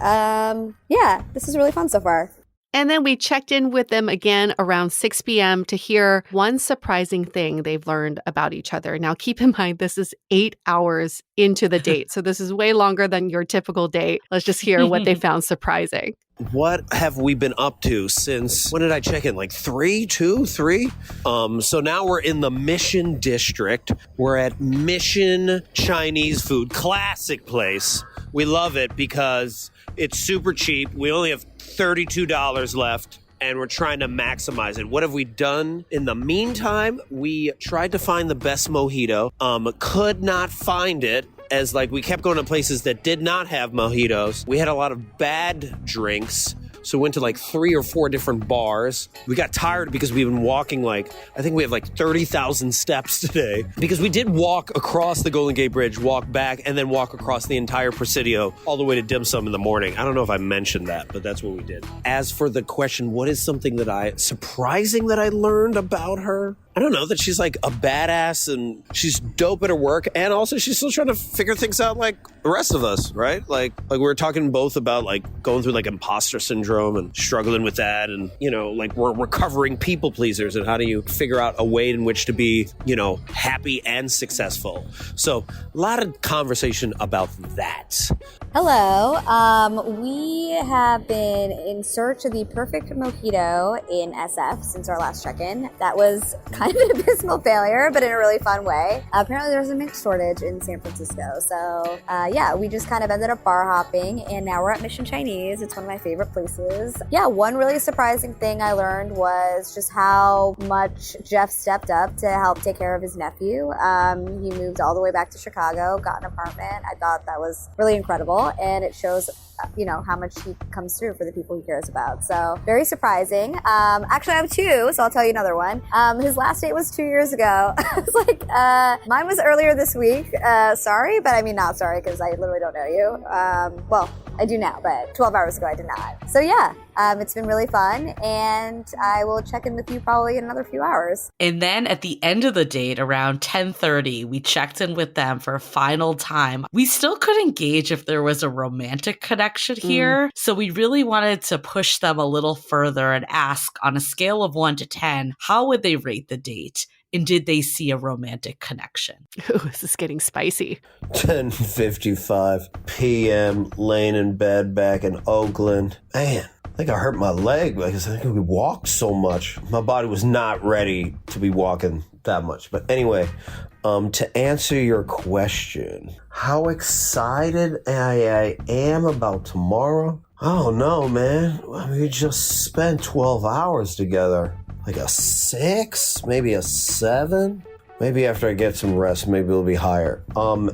This is really fun so far. And then we checked in with them again around 6 p.m. to hear one surprising thing they've learned about each other. Now, keep in mind, this is 8 hours into the date. So this is way longer than your typical date. Let's just hear what they found surprising. What have we been up to since, when did I check in? 3? So now we're in the Mission District. We're at Mission Chinese Food, classic place. We love it because it's super cheap. We only have $32 left, and we're trying to maximize it. What have we done in the meantime? We tried to find the best mojito, could not find it, as we kept going to places that did not have mojitos. We had a lot of bad drinks, So we went to like 3 or 4 different bars. We got tired because we've been walking I think we have like 30,000 steps today. Because we did walk across the Golden Gate Bridge, walk back, and then walk across the entire Presidio all the way to Dim Sum in the morning. I don't know if I mentioned that, but that's what we did. As for the question, what is something surprising that I learned about her? I don't know, that she's like a badass and she's dope at her work, and also she's still trying to figure things out like the rest of us, right? Like we were talking both about like going through like imposter syndrome and struggling with that, and like we're recovering people pleasers, and how do you figure out a way in which to be happy and successful. So a lot of conversation about that. Hello. We have been in search of the perfect mojito in SF since our last check-in. That was kind of an abysmal failure, but in a really fun way. Apparently there's a mix shortage in San Francisco. So we just kind of ended up bar hopping, and now we're at Mission Chinese. It's one of my favorite places. Yeah, one really surprising thing I learned was just how much Jeff stepped up to help take care of his nephew. He moved all the way back to Chicago, got an apartment. I thought that was really incredible, and it shows how much he comes through for the people he cares about. So very surprising. Actually, I have 2, so I'll tell you another one. His last date was 2 years ago. I was like, mine was earlier this week. Sorry, but I mean not sorry, because I literally don't know you. Well, I do now, but 12 hours ago I did not. So yeah, it's been really fun, and I will check in with you probably in another few hours. And then at the end of the date, around 10:30, we checked in with them for a final time. We still couldn't gauge if there was a romantic connection here, so we really wanted to push them a little further and ask, on a scale of 1 to 10, how would they rate the date? And did they see a romantic connection? Ooh, this is getting spicy. 10:55 p.m., laying in bed back in Oakland. Man, I think I hurt my leg because I think we walked so much. My body was not ready to be walking that much. But anyway, to answer your question, how excited I am about tomorrow? Oh no, man. I mean, we just spent 12 hours together. Like a 6, maybe a 7. Maybe after I get some rest, maybe it'll be higher.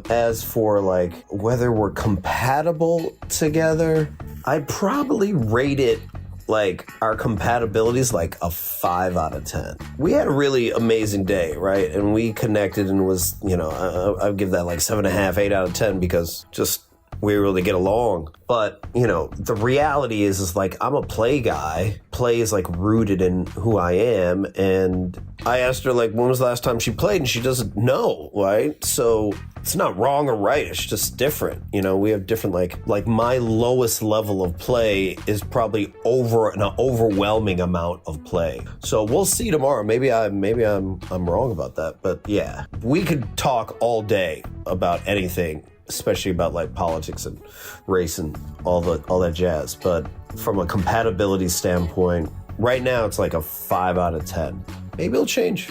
As for like whether we're compatible together, I'd probably rate it like our compatibility is like a 5 out of 10. We had a really amazing day, right? And we connected and was, I'd give that like 7.5, 8 out of 10 because just we were able to get along. But, the reality is like I'm a play guy. Play is like rooted in who I am. And I asked her like, when was the last time she played? And she doesn't know, right? So it's not wrong or right. It's just different. We have different, like my lowest level of play is probably over an overwhelming amount of play. So we'll see tomorrow. Maybe I'm wrong about that. But yeah, we could talk all day about anything, especially about like politics and race and all that jazz. But from a compatibility standpoint, right now it's like a 5 out of 10. Maybe it'll change.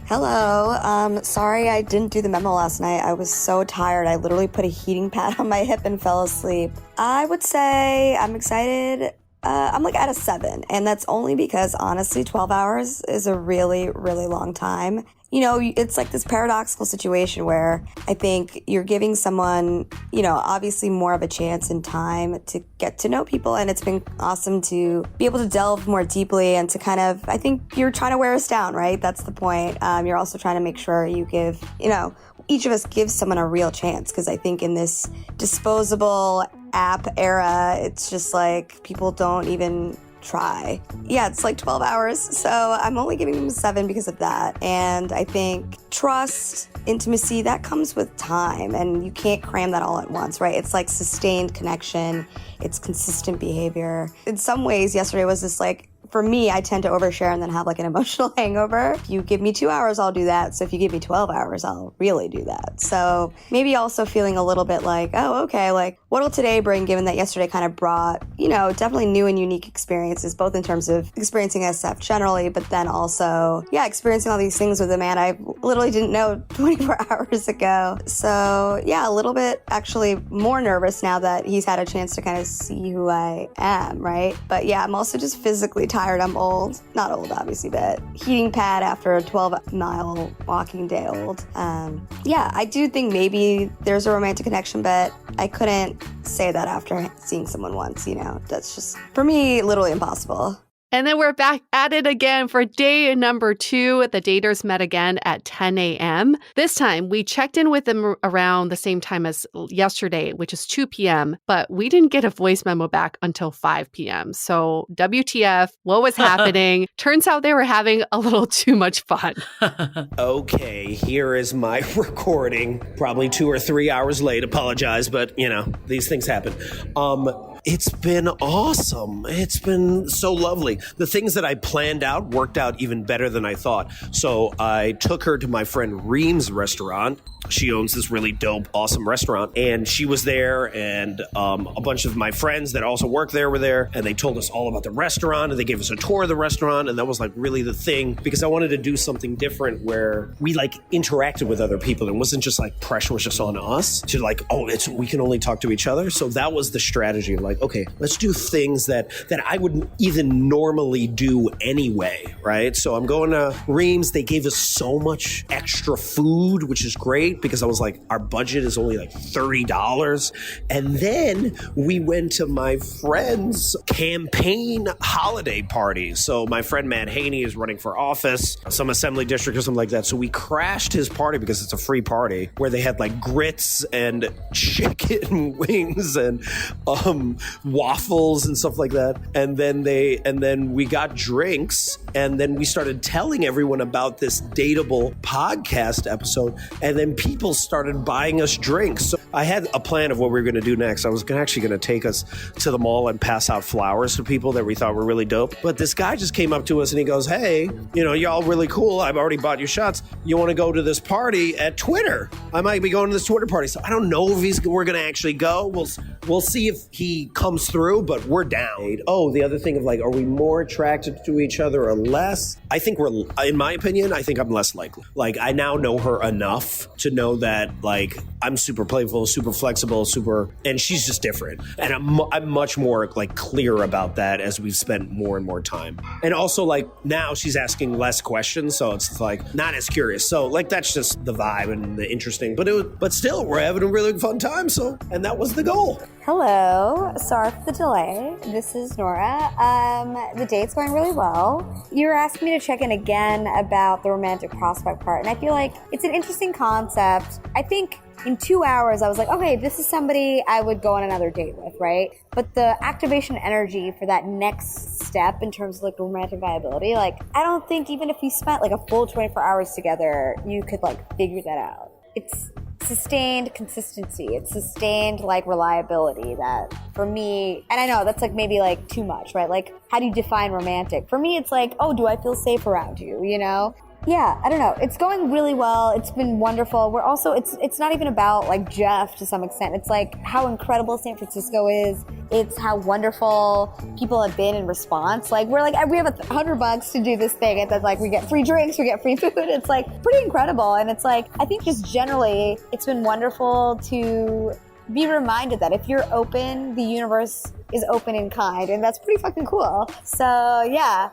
Hello. Sorry I didn't do the memo last night. I was so tired. I literally put a heating pad on my hip and fell asleep. I would say I'm excited. I'm like at a 7, and that's only because honestly 12 hours is a really, really long time. It's like this paradoxical situation where I think you're giving someone, obviously more of a chance in time to get to know people. And it's been awesome to be able to delve more deeply and to kind of, I think you're trying to wear us down, right? That's the point. You're also trying to make sure you give, each of us gives someone a real chance. Because I think in this disposable app era, it's just like people don't even try. Yeah, it's like 12 hours. So I'm only giving them a 7 because of that. And I think trust, intimacy, that comes with time, and you can't cram that all at once, right? It's like sustained connection. It's consistent behavior. In some ways, yesterday was this like, for me, I tend to overshare and then have like an emotional hangover. If you give me 2 hours, I'll do that. So if you give me 12 hours, I'll really do that. So maybe also feeling a little bit like, oh, okay, like what will today bring, given that yesterday kind of brought, definitely new and unique experiences, both in terms of experiencing SF generally, but then also, experiencing all these things with a man I literally didn't know 24 hours ago. So yeah, a little bit actually more nervous now that he's had a chance to kind of see who I am, right? But yeah, I'm also just physically tired. I'm old. Not old, obviously, but heating pad after a 12-mile walking day old. Yeah, I do think maybe there's a romantic connection, but I couldn't say that after seeing someone once, That's just, for me, literally impossible. And then we're back at it again for day number 2. The daters met again at 10 a.m. This time, we checked in with them around the same time as yesterday, which is 2 p.m., but we didn't get a voice memo back until 5 p.m. So WTF, what was happening? Turns out they were having a little too much fun. Okay, here is my recording. Probably 2 or 3 hours late. Apologize, but, these things happen. It's been awesome. It's been so lovely. The things that I planned out worked out even better than I thought. So I took her to my friend Reem's restaurant. She owns this really dope, awesome restaurant. And she was there, and a bunch of my friends that also work there were there. And they told us all about the restaurant, and they gave us a tour of the restaurant. And that was like really the thing, because I wanted to do something different where we like interacted with other people. It wasn't just like pressure was just on us to like, we can only talk to each other. So that was the strategy. Like, okay, let's do things that I wouldn't even normally do anyway, right? So I'm going to Reem's. They gave us so much extra food, which is great, because I was like, our budget is only like $30. And then we went to my friend's campaign holiday party. So my friend Matt Haney is running for office, some assembly district or something like that. So we crashed his party because it's a free party where they had like grits and chicken wings and waffles and stuff like that. And then we got drinks, and then we started telling everyone about this Dateable podcast episode, and then people started buying us drinks. So I had a plan of what we were going to do next. I was actually going to take us to the mall and pass out flowers to people that we thought were really dope. But this guy just came up to us and he goes, hey, y'all really cool. I've already bought you shots. You want to go to this party at Twitter? I might be going to this Twitter party. So I don't know if we're going to actually go. We'll see if he comes through, but we're down. Oh, the other thing of like, are we more attracted to each other or less? I think in my opinion, I think I'm less likely. Like, I now know her enough to know that like I'm super playful, super flexible, and she's just different. And I'm much more like clear about that as we've spent more and more time. And also like now she's asking less questions, so it's like not as curious. So like that's just the vibe and the interesting. But still, we're having a really fun time. So, and that was the goal. Hello. Sorry for the delay. This is Nora. The date's going really well. You were asking me to check in again about the romantic prospect part, and I feel like it's an interesting concept. I think in 2 hours, I was like, okay, this is somebody I would go on another date with, right? But the activation energy for that next step in terms of like romantic viability, like I don't think even if you spent like a full 24 hours together, you could like figure that out. It's sustained consistency. It's sustained like reliability that for me, and I know that's like maybe like too much, right? Like how do you define romantic? For me, it's like, oh, do I feel safe around you? Yeah, I don't know. It's going really well. It's been wonderful. We're also, it's not even about like Jeff to some extent. It's like how incredible San Francisco is. It's how wonderful people have been in response. Like we have $100 to do this thing, and then like we get free drinks, we get free food. It's like pretty incredible. And it's like, I think just generally it's been wonderful to be reminded that if you're open, the universe is open and kind, and that's pretty fucking cool. So yeah,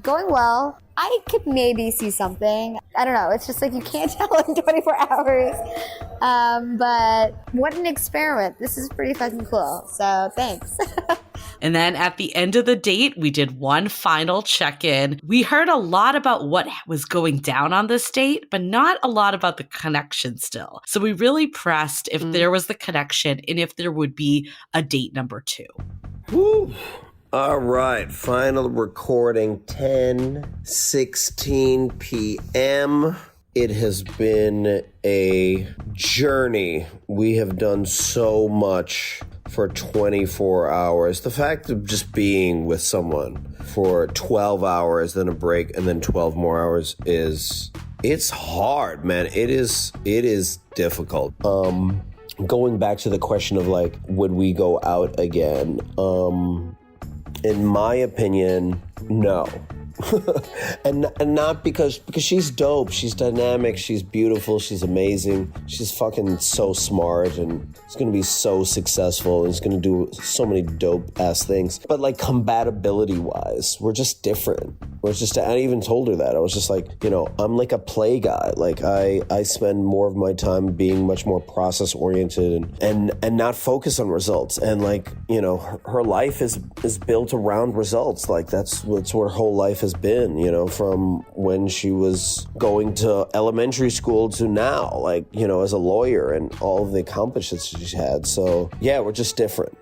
going well. I could maybe see something. I don't know. It's just like you can't tell in 24 hours. But what an experiment. This is pretty fucking cool. So thanks. And then at the end of the date, we did one final check-in. We heard a lot about what was going down on this date, but not a lot about the connection still. So we really pressed if there was the connection and if there would be a date number 2. Woo. All right, final recording, 10:16 p.m. It has been a journey. We have done so much for 24 hours. The fact of just being with someone for 12 hours, then a break, and then 12 more hours it's hard, man. It is difficult. Going back to the question of like, would we go out again? In my opinion, no. and not because she's dope, she's dynamic, she's beautiful, she's amazing, she's fucking so smart, and she's gonna be so successful, and she's gonna do so many dope ass things. But like compatibility wise, we're just different. I even told her that. I was just like, I'm like a play guy. Like I spend more of my time being much more process oriented and not focus on results. And like, her life is built around results. Like that's what her whole life has been, from when she was going to elementary school to now, like, as a lawyer, and all of the accomplishments she's had. So yeah, we're just different.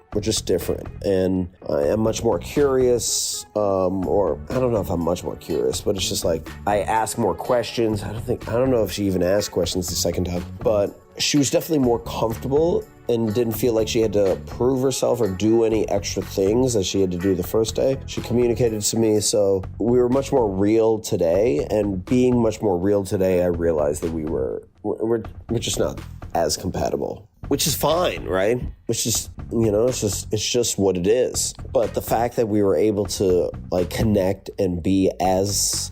And I am much more curious, or I don't know if I'm much more curious, but it's just like I ask more questions. I don't know if she even asked questions the second time, but she was definitely more comfortable and didn't feel like she had to prove herself or do any extra things that she had to do the first day. She communicated to me, so we were much more real today. And being much more real today, I realized that we're just not as compatible, which is fine, right? It's just, it's just what it is. But the fact that we were able to like connect and be as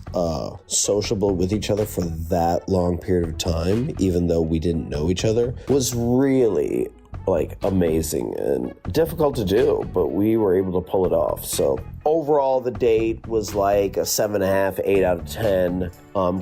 sociable with each other for that long period of time, even though we didn't know each other, was really like amazing and difficult to do, but we were able to pull it off. So overall, the date was like a 7.5, 8 out of 10.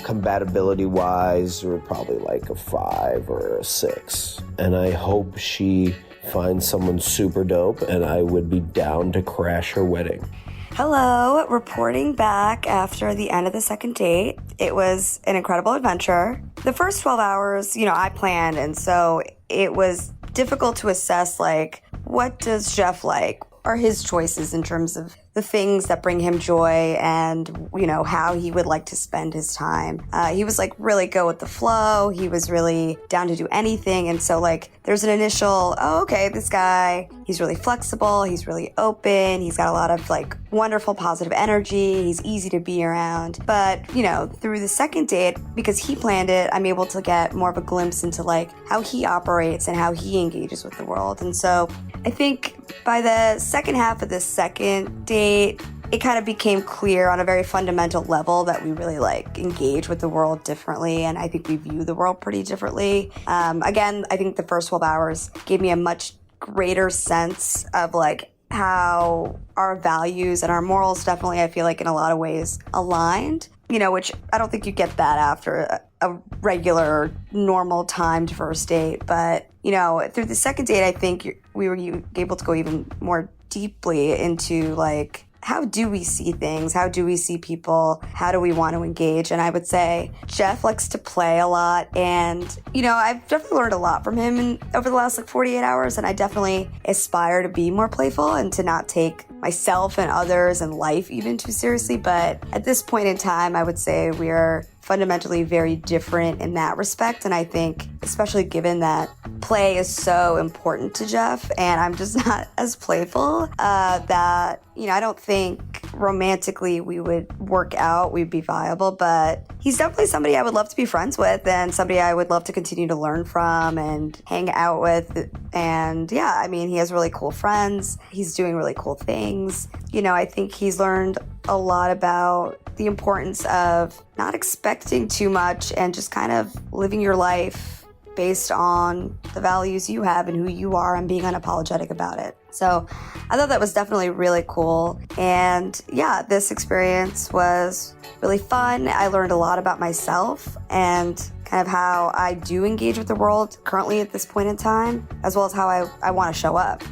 Compatibility wise, we're probably like a 5 or a 6. And I hope she finds someone super dope, and I would be down to crash her wedding. Hello, reporting back after the end of the second date. It was an incredible adventure. The first 12 hours, I planned, and so it was difficult to assess, like, what does Jeff like? Are his choices in terms of the things that bring him joy and, how he would like to spend his time. He was like really go with the flow. He was really down to do anything. And so like there's an initial, oh, okay, this guy, he's really flexible. He's really open. He's got a lot of like wonderful positive energy. He's easy to be around. But, through the second date, because he planned it, I'm able to get more of a glimpse into like how he operates and how he engages with the world. And so I think by the second half of the second date, it kind of became clear on a very fundamental level that we really like engage with the world differently, and I think we view the world pretty differently. Again, I think the first 12 hours gave me a much greater sense of like how our values and our morals definitely, I feel like in a lot of ways aligned, which I don't think you get that after a regular normal timed first date. But, through the second date, I think we were able to go even more deeply into like, how do we see things? How do we see people? How do we want to engage? And I would say Jeff likes to play a lot. And, I've definitely learned a lot from him over the last 48 hours. And I definitely aspire to be more playful and to not take myself and others and life even too seriously. But at this point in time, I would say we are fundamentally very different in that respect. And I think, especially given that play is so important to Jeff and I'm just not as playful, that, I don't think romantically we would work out, we'd be viable, but he's definitely somebody I would love to be friends with and somebody I would love to continue to learn from and hang out with. And yeah, he has really cool friends. He's doing really cool things. I think he's learned a lot about the importance of not expecting too much and just kind of living your life based on the values you have and who you are and being unapologetic about it. So I thought that was definitely really cool. And yeah, this experience was really fun. I learned a lot about myself and kind of how I do engage with the world currently at this point in time, as well as how I want to show up.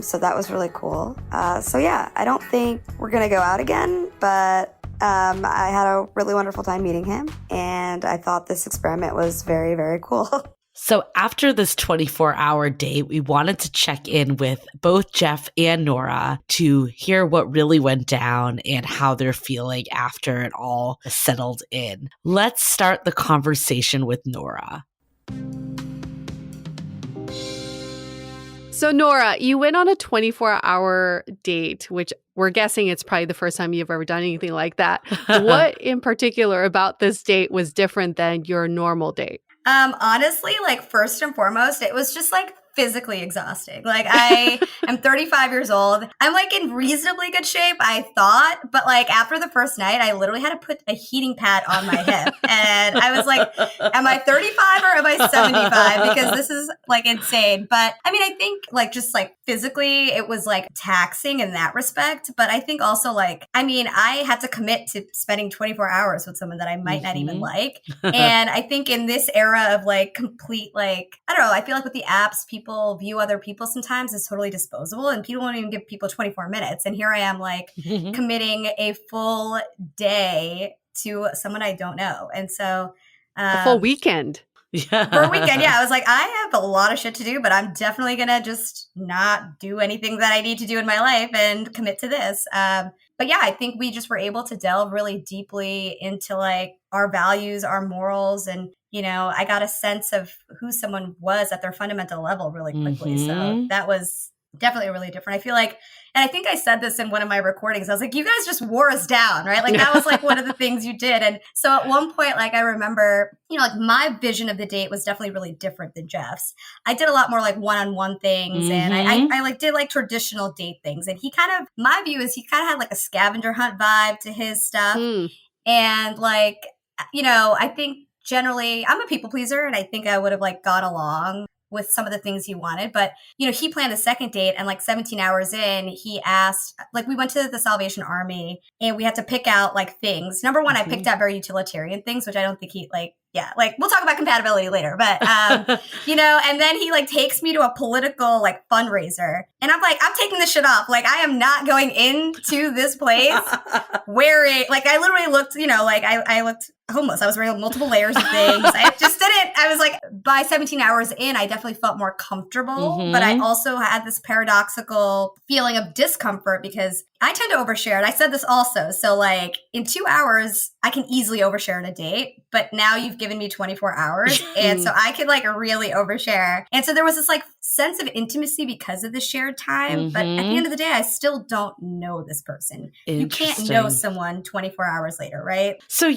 So that was really cool. So yeah, I don't think we're going to go out again, but I had a really wonderful time meeting him. And I thought this experiment was very, very cool. So after this 24-hour date, we wanted to check in with both Jeff and Nora to hear what really went down and how they're feeling after it all settled in. Let's start the conversation with Nora. So Nora, you went on a 24-hour date, which we're guessing it's probably the first time you've ever done anything like that. What in particular about this date was different than your normal date? Honestly, first and foremost, it was just physically exhausting. Like I am 35 years old. I'm like in reasonably good shape, I thought, but like after the first night, I literally had to put a heating pad on my hip. And I was like, am I 35 or am I 75? Because this is like insane. But I mean, I think like just like physically, it was like taxing in that respect. But I think also like, I mean, I had to commit to spending 24 hours with someone that I might not even like. And I think in this era of like complete, like, I don't know, I feel like with the apps, people view other people sometimes as totally disposable and people won't even give people 24 minutes. And here I am like committing a full day to someone I don't know. And so A full weekend. Yeah. for a weekend, yeah, I was like, I have a lot of shit to do, but I'm definitely going to just not do anything that I need to do in my life and commit to this. But yeah, I think we just were able to delve really deeply into like our values, our morals, and I got a sense of who someone was at their fundamental level really quickly. So that was definitely really different. I feel like, and I think I said this in one of my recordings, I was like, you guys just wore us down, right? Like that was like one of the things you did. And so at one point, like I remember, like my vision of the date was definitely really different than Jeff's. I did a lot more like one-on-one things and I like did like traditional date things. And he kind of, my view is he kind of had like a scavenger hunt vibe to his stuff. And like, I think generally I'm a people pleaser and I think I would have like got along with some of the things he wanted. But, he planned a second date and like 17 hours in, he asked, like we went to the Salvation Army and we had to pick out like things. Number one, I picked out very utilitarian things, which I don't think he like, like we'll talk about compatibility later, but, and then he like takes me to a political like fundraiser and I'm like, I'm taking this shit off. Like I am not going into this place wearing, like I literally looked, like I looked homeless. I was wearing multiple layers of things. I just didn't, I was like, by 17 hours in, I definitely felt more comfortable, but I also had this paradoxical feeling of discomfort because I tend to overshare. And I said this also. So like in 2 hours, I can easily overshare on a date, but now you've given me 24 hours. And so I could like really overshare. And so there was this like sense of intimacy because of the shared time. But at the end of the day, I still don't know this person. You can't know someone 24 hours later, right? So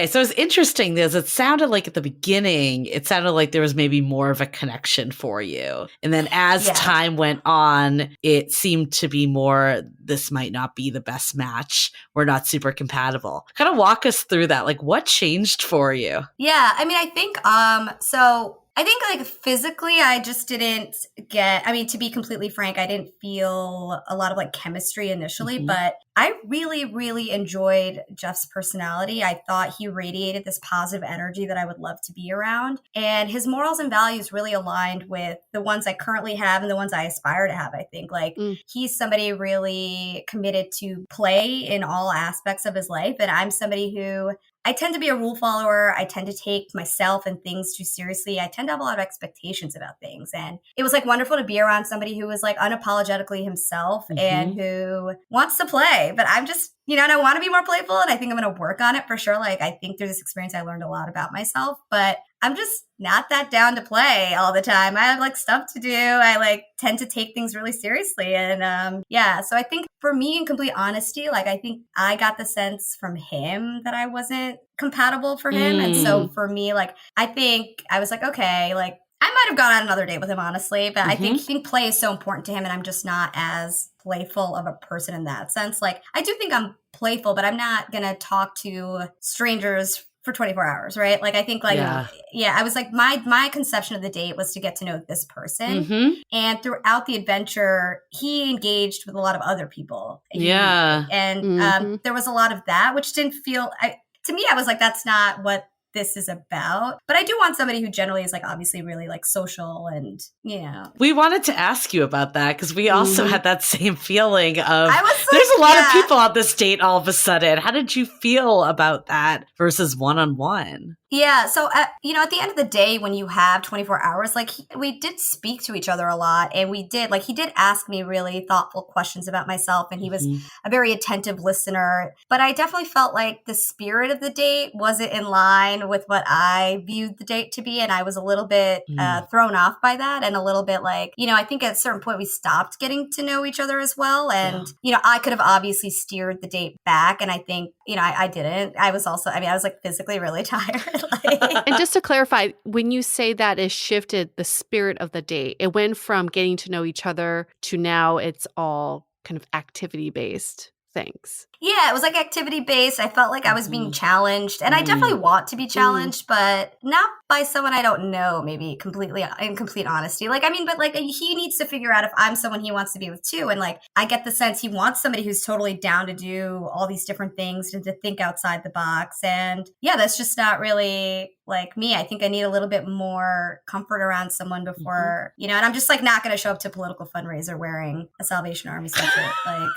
so it's interesting because it sounded like at the beginning, it sounded like there was maybe more of a connection for you. And then as time went on, it seemed to be more, this might not be the best match. We're not super compatible. Kind of walk us through that. Like what changed for you? Yeah. I mean, I think, I think like physically, I just didn't to be completely frank, I didn't feel a lot of like chemistry initially, but I really, really enjoyed Jeff's personality. I thought he radiated this positive energy that I would love to be around. And his morals and values really aligned with the ones I currently have and the ones I aspire to have, I think. Like he's somebody really committed to play in all aspects of his life. And I'm somebody who I tend to be a rule follower. I tend to take myself and things too seriously. I tend to have a lot of expectations about things. And it was like wonderful to be around somebody who was like unapologetically himself and who wants to play. But I'm just, and I want to be more playful and I think I'm going to work on it for sure. Like I think through this experience, I learned a lot about myself, but I'm just not that down to play all the time. I have like stuff to do. I like tend to take things really seriously. And so I think for me, in complete honesty, like I think I got the sense from him that I wasn't compatible for him. And so for me, like I think I was like, okay, like I might have gone on another date with him, honestly, but I think play is so important to him and I'm just not as playful of a person in that sense. Like I do think I'm playful, but I'm not going to talk to strangers for 24 hours, right? Like I think like, I was like, my conception of the date was to get to know this person. And throughout the adventure, he engaged with a lot of other people. And there was a lot of that, which didn't feel, to me, I was like, that's not what this is about. But I do want somebody who generally is like obviously really like social and, We wanted to ask you about that because we also had that same feeling of there's a like, lot of people on this date all of a sudden. How did you feel about that versus one-on-one? Yeah. So, at the end of the day, when you have 24 hours, like we did speak to each other a lot and he did ask me really thoughtful questions about myself and he was a very attentive listener, but I definitely felt like the spirit of the date wasn't in line line with what I viewed the date to be. And I was a little bit thrown off by that, and a little bit like, I think at a certain point we stopped getting to know each other as well. And, I could have obviously steered the date back. And I think, I didn't. I was also, I was like physically really tired. And just to clarify, when you say that it shifted the spirit of the date, it went from getting to know each other to now it's all kind of activity-based things. Yeah, it was like activity-based. I felt like I was being challenged, and I definitely want to be challenged, but not by someone I don't know, maybe completely in complete honesty. But he needs to figure out if I'm someone he wants to be with too. And like, I get the sense he wants somebody who's totally down to do all these different things and to think outside the box. And yeah, that's just not really like me. I think I need a little bit more comfort around someone before, and I'm just like not going to show up to a political fundraiser wearing a Salvation Army sweatshirt.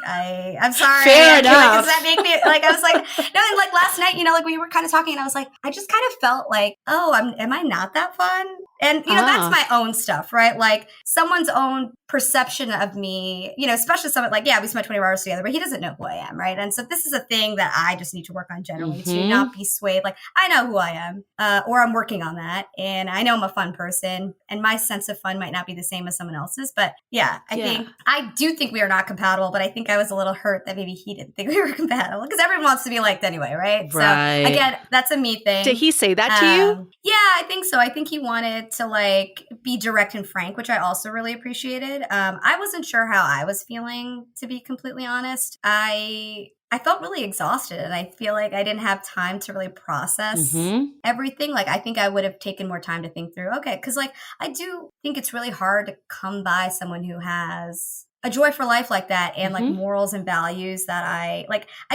I'm sorry. Fair enough. Does that make me like, I was like, no, and like last night, like we were kind of talking and I was like, I just kind of felt like, am I not that fun? And, that's my own stuff, right? Like someone's own perception of me, especially someone like, we spent 24 hours together, but he doesn't know who I am, right? And so this is a thing that I just need to work on generally to not be swayed. Like I know who I am, or I'm working on that. And I know I'm a fun person and my sense of fun might not be the same as someone else's. But I do think we are not compatible, but I think I was a little hurt that maybe he didn't think we were compatible because everyone wants to be liked anyway, right? So again, that's a me thing. Did he say that to you? Yeah, I think so. I think he wanted to like be direct and frank, which I also really appreciated. I wasn't sure how I was feeling, to be completely honest. I felt really exhausted and I feel like I didn't have time to really process everything. Like I think I would have taken more time to think through, okay, because like I do think it's really hard to come by someone who has a joy for life like that and like morals and values that I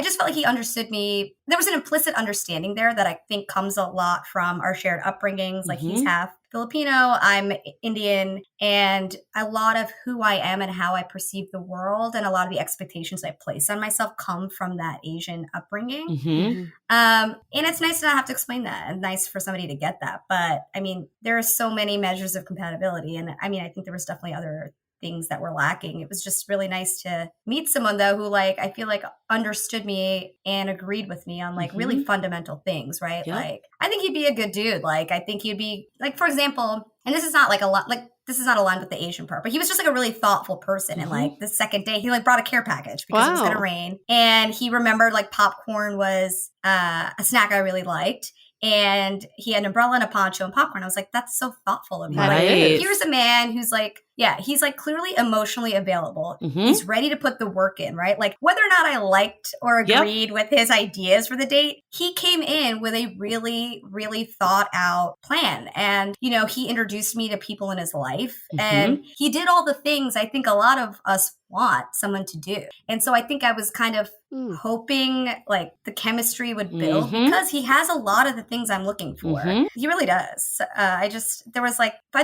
just felt like he understood me. There was an implicit understanding there that I think comes a lot from our shared upbringings. Like he's half Filipino, I'm Indian, and a lot of who I am and how I perceive the world and a lot of the expectations I place on myself come from that Asian upbringing. And it's nice to not have to explain that and nice for somebody to get that. But I mean, there are so many measures of compatibility. And I mean, I think there was definitely other things that were lacking. It was just really nice to meet someone though who like I feel like understood me and agreed with me on like really fundamental things, right? Like I think he'd be a good dude. Like I think he'd be like, for example, and this is not like a lot like this is not aligned with the Asian part, but he was just like a really thoughtful person. And like the second day he like brought a care package because it was gonna rain. And he remembered like popcorn was a snack I really liked. And he had an umbrella and a poncho and popcorn. I was like, that's so thoughtful of you. Like, here's a man who's like, he's like clearly emotionally available. He's ready to put the work in, right? Like whether or not I liked or agreed with his ideas for the date, he came in with a really, really thought out plan. And, he introduced me to people in his life and he did all the things I think a lot of us want someone to do. And so I think I was kind of hoping like the chemistry would build because he has a lot of the things I'm looking for. He really does. I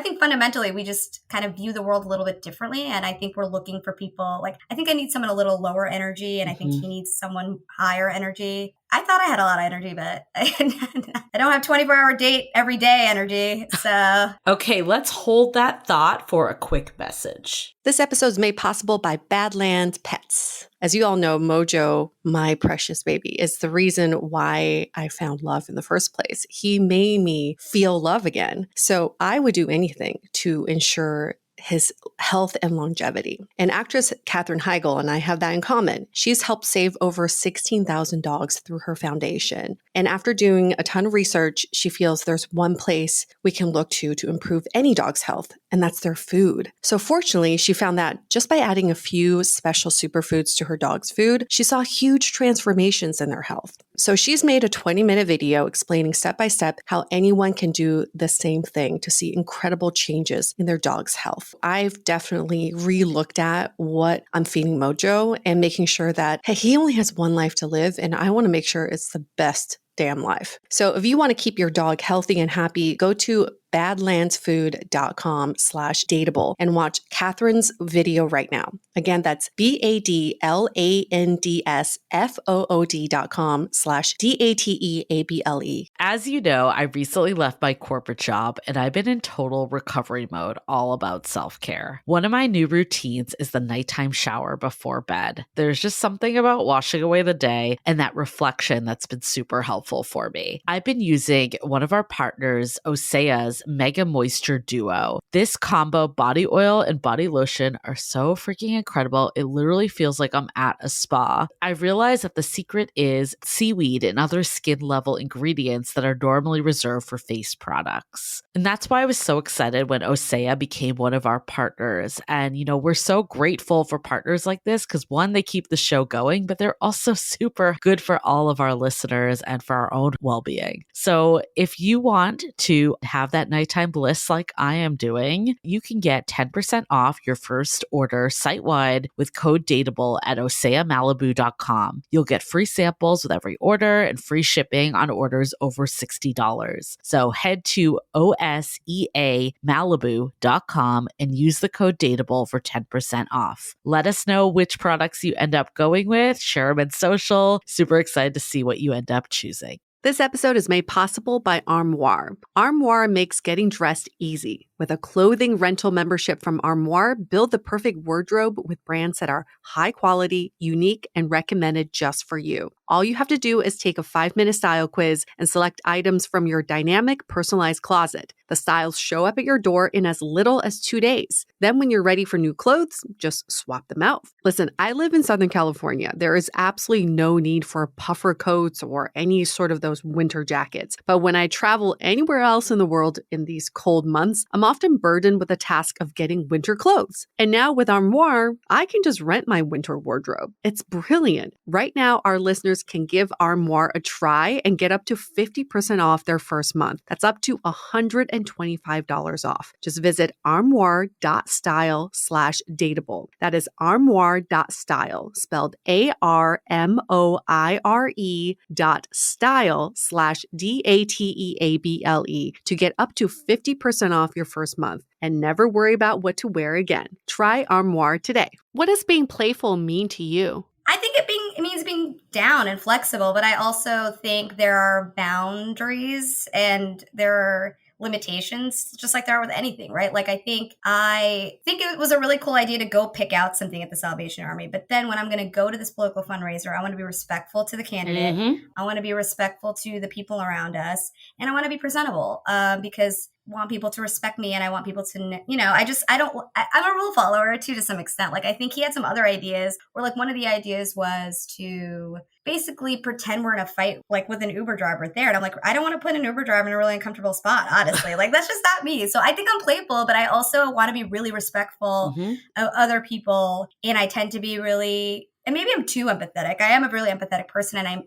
think fundamentally we just kind of view the world a little bit differently. And I think we're looking for people like, I think I need someone a little lower energy and I think he needs someone higher energy. I thought I had a lot of energy, but I don't have 24-hour date every day energy. So, okay, let's hold that thought for a quick message. This episode is made possible by Badlands Pets. As you all know, Mojo, my precious baby, is the reason why I found love in the first place. He made me feel love again. So I would do anything to ensure his health and longevity. And actress Katherine Heigl and I have that in common. She's helped save over 16,000 dogs through her foundation. And after doing a ton of research, she feels there's one place we can look to improve any dog's health, and that's their food. So fortunately, she found that just by adding a few special superfoods to her dog's food, she saw huge transformations in their health. So she's made a 20-minute video explaining step by step how anyone can do the same thing to see incredible changes in their dog's health. I've definitely re-looked at what I'm feeding Mojo and making sure that, hey, he only has one life to live, and I want to make sure it's the best damn life. So if you want to keep your dog healthy and happy, go to badlandsfood.com/dateable and watch Catherine's video right now. Again, that's badlandsfood.com/DATEABLE. As you know, I recently left my corporate job and I've been in total recovery mode, all about self-care. One of my new routines is the nighttime shower before bed. There's just something about washing away the day and that reflection that's been super helpful for me. I've been using one of our partners, Osea's Mega Moisture Duo. This combo body oil and body lotion are so freaking incredible. It literally feels like I'm at a spa. I realized that the secret is seaweed and other skin level ingredients that are normally reserved for face products. And that's why I was so excited when Osea became one of our partners. And, we're so grateful for partners like this because one, they keep the show going, but they're also super good for all of our listeners and for our own well-being. So if you want to have that nighttime bliss like I am doing, you can get 10% off your first order site-wide with code DATEABLE at oseamalibu.com. You'll get free samples with every order and free shipping on orders over $60. So head to oseamalibu.com and use the code DATEABLE for 10% off. Let us know which products you end up going with. Share them in social. Super excited to see what you end up choosing. This episode is made possible by Armoire. Armoire makes getting dressed easy. With a clothing rental membership from Armoire, build the perfect wardrobe with brands that are high quality, unique, and recommended just for you. All you have to do is take a 5-minute style quiz and select items from your dynamic, personalized closet. The styles show up at your door in as little as 2 days. Then when you're ready for new clothes, just swap them out. Listen, I live in Southern California. There is absolutely no need for puffer coats or any sort of those winter jackets. But when I travel anywhere else in the world in these cold months, I'm often burdened with the task of getting winter clothes. And now with Armoire, I can just rent my winter wardrobe. It's brilliant. Right now, our listeners can give Armoire a try and get up to 50% off their first month. That's up to $125 off. Just visit armoire.style/dateable. That is armoire.style, spelled ARMOIRE.style/DATEABLE to get up to 50% off your first month and never worry about what to wear again. Try Armoire today. What does being playful mean to you? I think it means being down and flexible, but I also think there are boundaries and there are limitations, just like there are with anything, right? Like I think it was a really cool idea to go pick out something at the Salvation Army, but then when I'm going to go to this political fundraiser, I want to be respectful to the candidate. Mm-hmm. I want to be respectful to the people around us, and I want to be presentable because I want people to respect me and I want people to, I'm a rule follower too, to some extent. Like I think he had some other ideas where like one of the ideas was to basically pretend we're in a fight, like with an Uber driver there. And I'm like, I don't want to put an Uber driver in a really uncomfortable spot, honestly. Like that's just not me. So I think I'm playful, but I also want to be really respectful of other people. And I tend to be really, and maybe I'm too empathetic. I am a really empathetic person, and I'm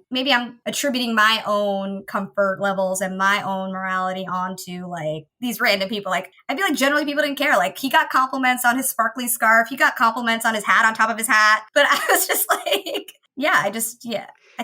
attributing my own comfort levels and my own morality onto like these random people. Like I feel like generally people didn't care. Like he got compliments on his sparkly scarf. He got compliments on his hat on top of his hat. But I was just like, I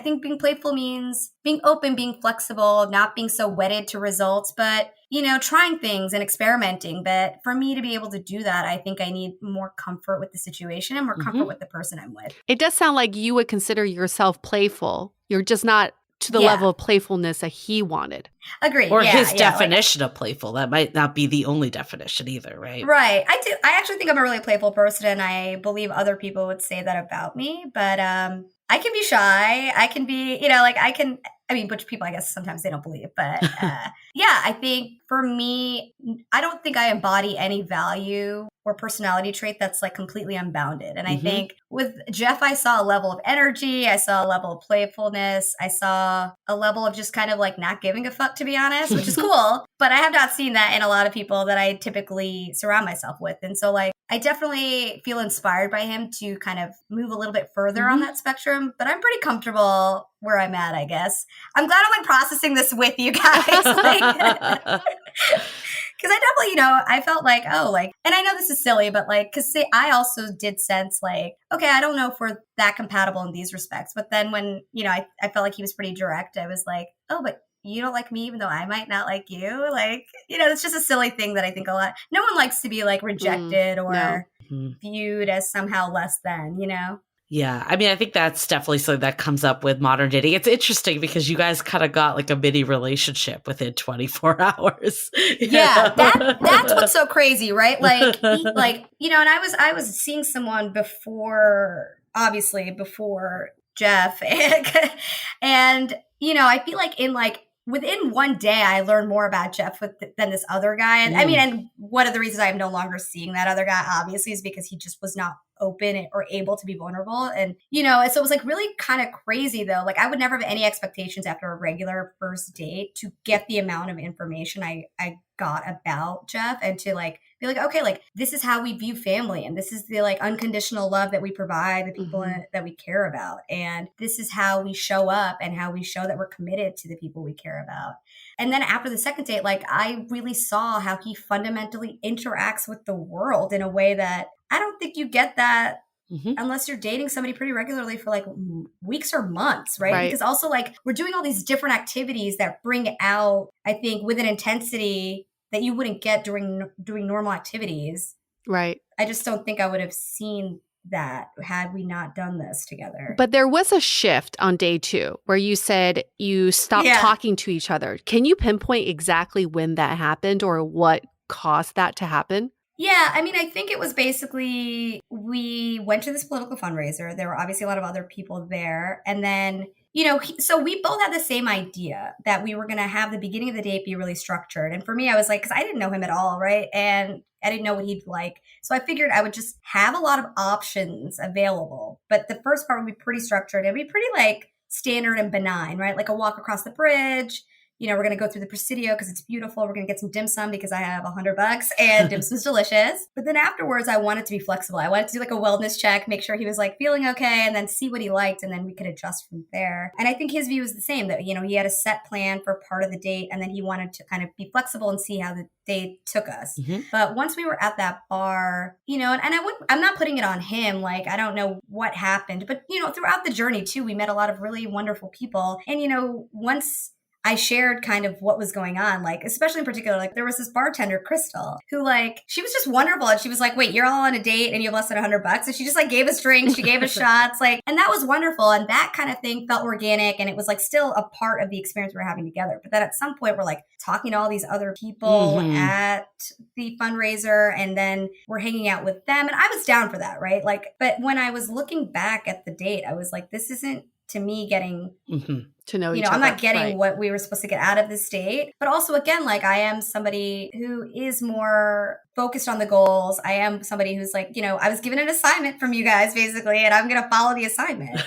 think being playful means being open, being flexible, not being so wedded to results, but, trying things and experimenting. But for me to be able to do that, I think I need more comfort with the situation and more comfort with the person I'm with. It does sound like you would consider yourself playful. You're just not to the level of playfulness that he wanted. Agreed. Or his definition of playful. That might not be the only definition either, right? Right. I do. I actually think I'm a really playful person, and I believe other people would say that about me. But I can be shy. I can be, which people, I guess, sometimes they don't believe. But I think for me, I don't think I embody any value or personality trait that's like completely unbounded. And I think with Jeff, I saw a level of energy. I saw a level of playfulness. I saw a level of just kind of like not giving a fuck, to be honest, which is cool. But I have not seen that in a lot of people that I typically surround myself with. And so like, I definitely feel inspired by him to kind of move a little bit further on that spectrum, but I'm pretty comfortable where I'm at, I guess. I'm glad I'm like processing this with you guys. Because I definitely, I felt like, and I know this is silly, but like, because I also did sense like, okay, I don't know if we're that compatible in these respects. But then when, I felt like he was pretty direct, I was like, oh, but you don't like me even though I might not like you. Like, it's just a silly thing that I think a lot. No one likes to be like rejected or viewed as somehow less than, Yeah. I mean, I think that's definitely something that comes up with modern dating. It's interesting because you guys kind of got like a mini relationship within 24 hours. Yeah. That's what's so crazy, right? Like, and I was seeing someone obviously before Jeff. And, I feel like within one day, I learned more about Jeff than this other guy. And I mean, and one of the reasons I'm no longer seeing that other guy, obviously, is because he just was not open or able to be vulnerable. And, so it was like really kind of crazy though. Like I would never have any expectations after a regular first date to get the amount of information I got about Jeff and to like be like, okay, like this is how we view family. And this is the like unconditional love that we provide the people that we care about. And this is how we show up and how we show that we're committed to the people we care about. And then after the second date, like I really saw how he fundamentally interacts with the world in a way that I don't think you get that unless you're dating somebody pretty regularly for like weeks or months, right? Because also like we're doing all these different activities that bring out, I think, with an intensity that you wouldn't get doing normal activities. Right. I just don't think I would have seen that had we not done this together. But there was a shift on day 2 where you said you stopped talking to each other. Can you pinpoint exactly when that happened or what caused that to happen? Yeah, I mean, I think it was basically we went to this political fundraiser. There were obviously a lot of other people there. And then, so we both had the same idea that we were going to have the beginning of the date be really structured. And for me, I was like, because I didn't know him at all, right? And I didn't know what he'd like. So I figured I would just have a lot of options available. But the first part would be pretty structured. It'd be pretty like standard and benign, right? Like a walk across the bridge. We're going to go through the Presidio because it's beautiful. We're going to get some dim sum because I have $100 and dim sum's delicious. But then afterwards, I wanted to be flexible. I wanted to do like a wellness check, make sure he was like feeling okay, and then see what he liked. And then we could adjust from there. And I think his view was the same, that, he had a set plan for part of the date. And then he wanted to kind of be flexible and see how the date took us. But once we were at that bar, and I'm not putting it on him. Like, I don't know what happened. But, throughout the journey too, we met a lot of really wonderful people. And, once I shared kind of what was going on, like, especially in particular, like there was this bartender, Crystal, who like, she was just wonderful. And she was like, wait, you're all on a date and you have less than $100. And she just like gave us drinks. She gave us shots, like, and that was wonderful. And that kind of thing felt organic. And it was like still a part of the experience we were having together. But then at some point we're like talking to all these other people at the fundraiser and then we're hanging out with them. And I was down for that, right? Like, but when I was looking back at the date, I was like, this isn't to me getting to know each other. I'm not getting what we were supposed to get out of this date. But also, again, like I am somebody who is more focused on the goals. I am somebody who's like, I was given an assignment from you guys basically, and I'm going to follow the assignment.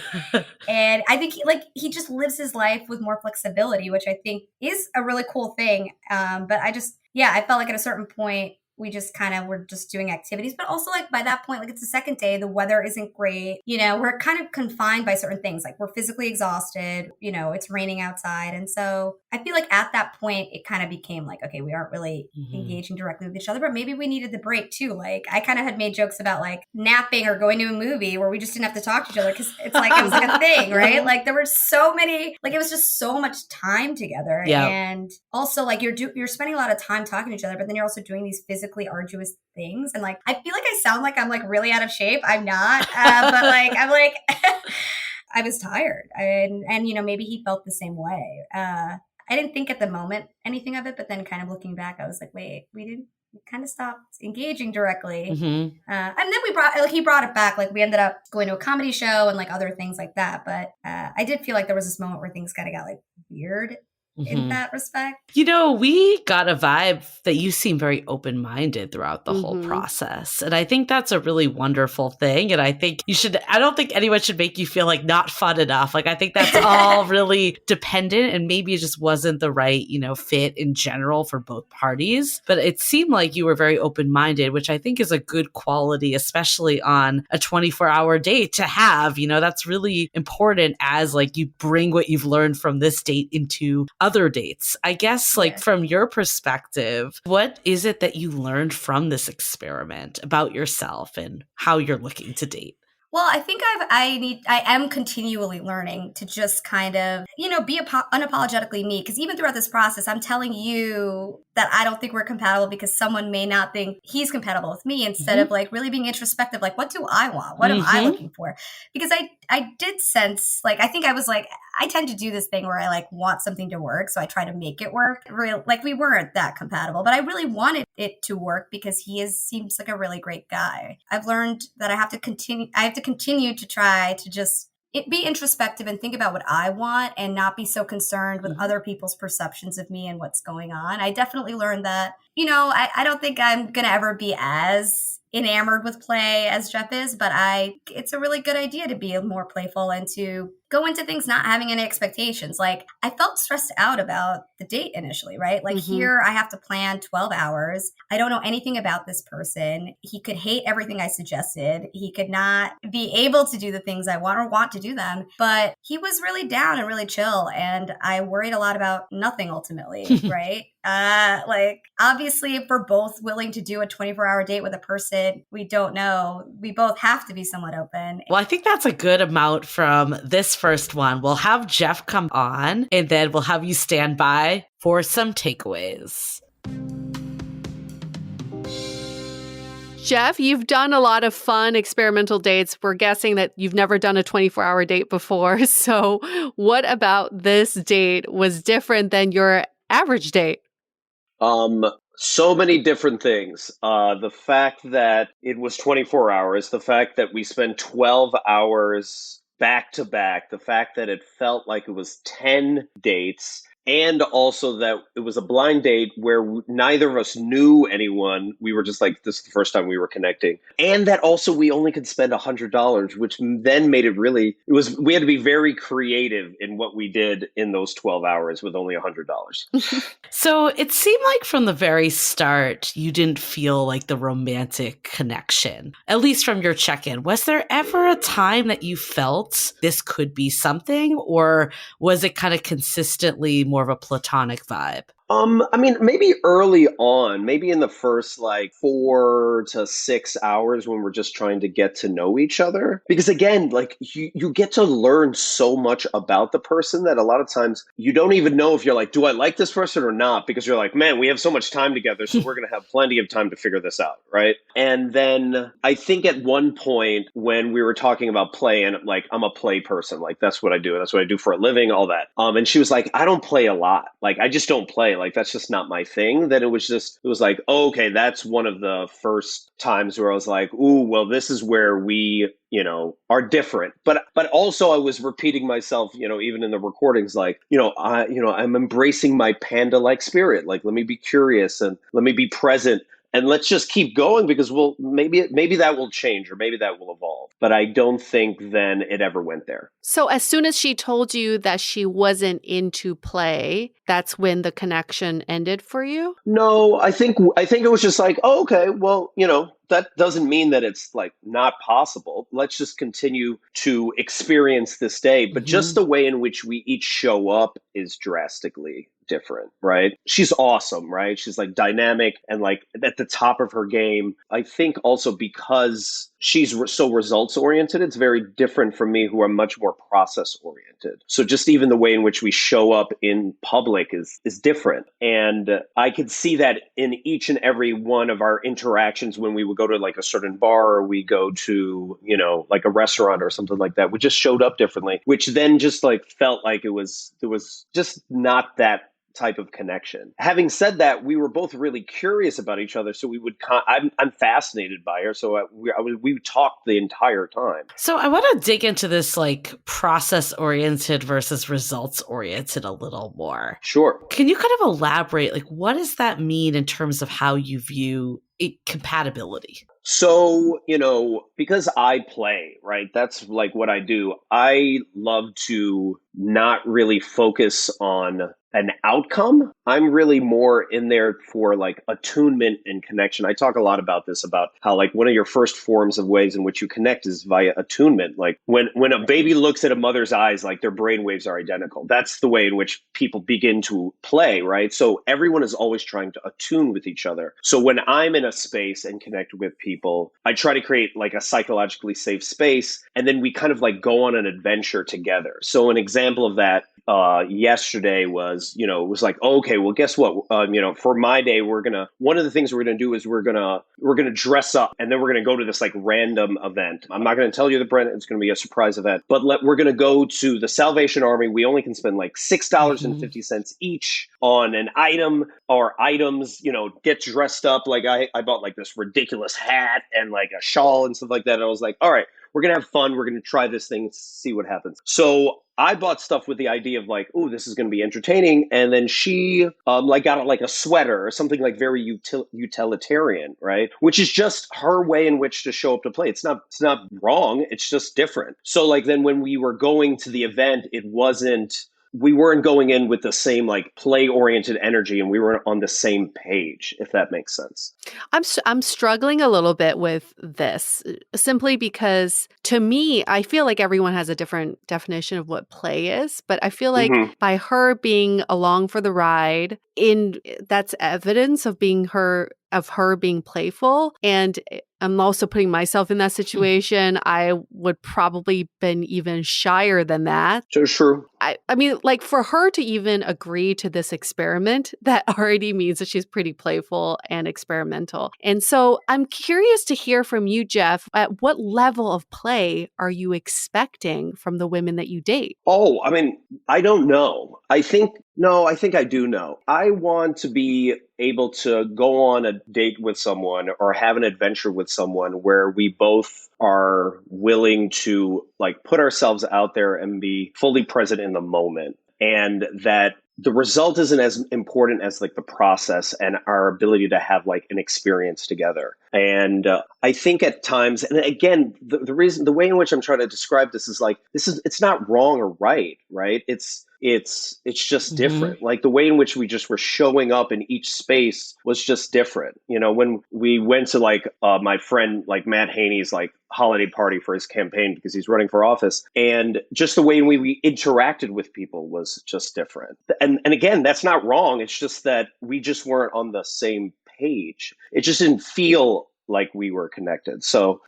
And I think he just lives his life with more flexibility, which I think is a really cool thing. But I felt like at a certain point, we just kind of were just doing activities, but also like by that point, like it's the second day, the weather isn't great. We're kind of confined by certain things. Like we're physically exhausted, it's raining outside. And so I feel like at that point, it kind of became like, okay, we aren't really engaging directly with each other, but maybe we needed the break too. Like I kind of had made jokes about like napping or going to a movie where we just didn't have to talk to each other. Cause it's like, it was like a thing, right? Like there were so many, like it was just so much time together. Yeah. And also like you're spending a lot of time talking to each other, but then you're also doing these physically arduous things. And like, I feel like I sound like I'm like really out of shape. I'm not, but like, I'm like, I was tired and, maybe he felt the same way. I didn't think at the moment anything of it, but then kind of looking back, I was like, wait, we kind of stopped engaging directly. And then he brought it back. Like we ended up going to a comedy show and like other things like that. But I did feel like there was this moment where things kind of got like weird in that respect. We got a vibe that you seem very open-minded throughout the whole process. And I think that's a really wonderful thing. And I think I don't think anyone should make you feel like not fun enough. Like, I think that's all really dependent and maybe it just wasn't the right, fit in general for both parties. But it seemed like you were very open-minded, which I think is a good quality, especially on a 24-hour date to have, that's really important as like you bring what you've learned from this date into other dates. I guess like from your perspective, what is it that you learned from this experiment about yourself and how you're looking to date? Well, I think I am continually learning to just kind of, be unapologetically me. Because even throughout this process, I'm telling you that I don't think we're compatible because someone may not think he's compatible with me, instead of like really being introspective. Like, what do I want? What am I looking for? Because I did sense, like, I think I was like, I tend to do this thing where I like want something to work. So I try to make it work. Like, we weren't that compatible, but I really wanted it to work because seems like a really great guy. I've learned that I have to continue to try to just be introspective and think about what I want and not be so concerned with other people's perceptions of me and what's going on. I definitely learned that, I don't think I'm going to ever be as enamored with play as Jeff is, but it's a really good idea to be more playful and to go into things not having any expectations. Like, I felt stressed out about the date initially, right? Like, here I have to plan 12 hours. I don't know anything about this person. He could hate everything I suggested. He could not be able to do the things I want or want to do them, but he was really down and really chill. And I worried a lot about nothing ultimately, right? Like, obviously, if we're both willing to do a 24-hour date with a person we don't know, we both have to be somewhat open. Well, I think that's a good amount from this first one. We'll have Jeff come on, and then we'll have you stand by for some takeaways. Jeff, you've done a lot of fun experimental dates. We're guessing that you've never done a 24-hour date before. So what about this date was different than your average date? So many different things. The fact that it was 24 hours, the fact that we spent 12 hours back to back, the fact that it felt like it was 10 dates, and also that it was a blind date where neither of us knew anyone. We were just like, this is the first time we were connecting. And that also we only could spend $100, which then made it we had to be very creative in what we did in those 12 hours with only $100. So it seemed like from the very start, you didn't feel like the romantic connection, at least from your check-in. Was there ever a time that you felt this could be something, or was it kind of consistently more of a platonic vibe? I mean, maybe early on, maybe in the first like 4 to 6 hours when we're just trying to get to know each other. Because again, like you get to learn so much about the person that a lot of times you don't even know if you're like, do I like this person or not? Because you're like, man, we have so much time together, so we're going to have plenty of time to figure this out, right? And then I think at one point when we were talking about play, and like, I'm a play person, like that's what I do. That's what I do for a living, all that. And she was like, I don't play a lot. Like, I just don't play. Like, that's just not my thing. Then it was like, oh, okay, that's one of the first times where I was like, ooh, well, this is where we, are different. But also I was repeating myself, even in the recordings, like, I'm embracing my panda-like spirit. Like, let me be curious and let me be present. And let's just keep going because maybe that will change or maybe that will evolve. But I don't think then it ever went there. So as soon as she told you that she wasn't into play, that's when the connection ended for you? No, I think it was just like, oh, okay, well, that doesn't mean that it's like not possible. Let's just continue to experience this day. But just the way in which we each show up is drastically different, right? She's awesome, right? She's like dynamic and like at the top of her game. I think also because she's so results oriented, it's very different from me, who are much more process oriented. So just even the way in which we show up in public is different. And I could see that in each and every one of our interactions when we would go to like a certain bar or we go to, like a restaurant or something like that. We just showed up differently, which then just like felt like there was just not that type of connection. Having said that, we were both really curious about each other, so we would. I'm fascinated by her, so we talked the entire time. So I want to dig into this like process oriented versus results oriented a little more. Sure. Can you kind of elaborate? Like, what does that mean in terms of how you view compatibility? So, because I play, right? That's like what I do. I love to not really focus on an outcome. I'm really more in there for like attunement and connection. I talk a lot about this, about how like one of your first forms of ways in which you connect is via attunement. Like when a baby looks at a mother's eyes, like their brain waves are identical. That's the way in which people begin to play, right? So everyone is always trying to attune with each other. So when I'm in a space and connect with people, I try to create like a psychologically safe space, and then we kind of like go on an adventure together. So an example of that yesterday was, it was like, okay, well, guess what? For my day, one of the things we're gonna do is we're gonna dress up, and then we're gonna go to this like random event. I'm not gonna tell you the brand; it's gonna be a surprise event. But we're gonna go to the Salvation Army. We only can spend like $6.50 each on an item or items. Get dressed up. Like I bought like this ridiculous hat and like a shawl and stuff like that. And I was like, all right, we're gonna have fun. We're gonna try this thing, see what happens. So I bought stuff with the idea of like, oh, this is going to be entertaining. And then she got like a sweater or something like very utilitarian, right? Which is just her way in which to show up to play. It's not wrong. It's just different. So like then when we were going to the event, we weren't going in with the same like play-oriented energy, and we were on the same page, if that makes sense. I'm struggling a little bit with this simply because to me, I feel like everyone has a different definition of what play is, but I feel like by her being along for the ride, that's evidence of her being playful. And I'm also putting myself in that situation. I would probably been even shyer than that. So true. I mean, like for her to even agree to this experiment, that already means that she's pretty playful and experimental. And so I'm curious to hear from you, Jeff, at what level of play are you expecting from the women that you date? Oh, I mean, I don't know. I think I do know. I want to be able to go on a date with someone or have an adventure with someone where we both are willing to like put ourselves out there and be fully present in the moment, and that the result isn't as important as like the process and our ability to have like an experience together. And I think at times, and again, the way in which I'm trying to describe this is like, it's not wrong or right? It's just different. Like the way in which we just were showing up in each space was just different. When we went to like my friend, like Matt Haney's like holiday party for his campaign because he's running for office, and just the way in which we interacted with people was just different. And again, that's not wrong. It's just that we just weren't on the same page. It just didn't feel like we were connected. So,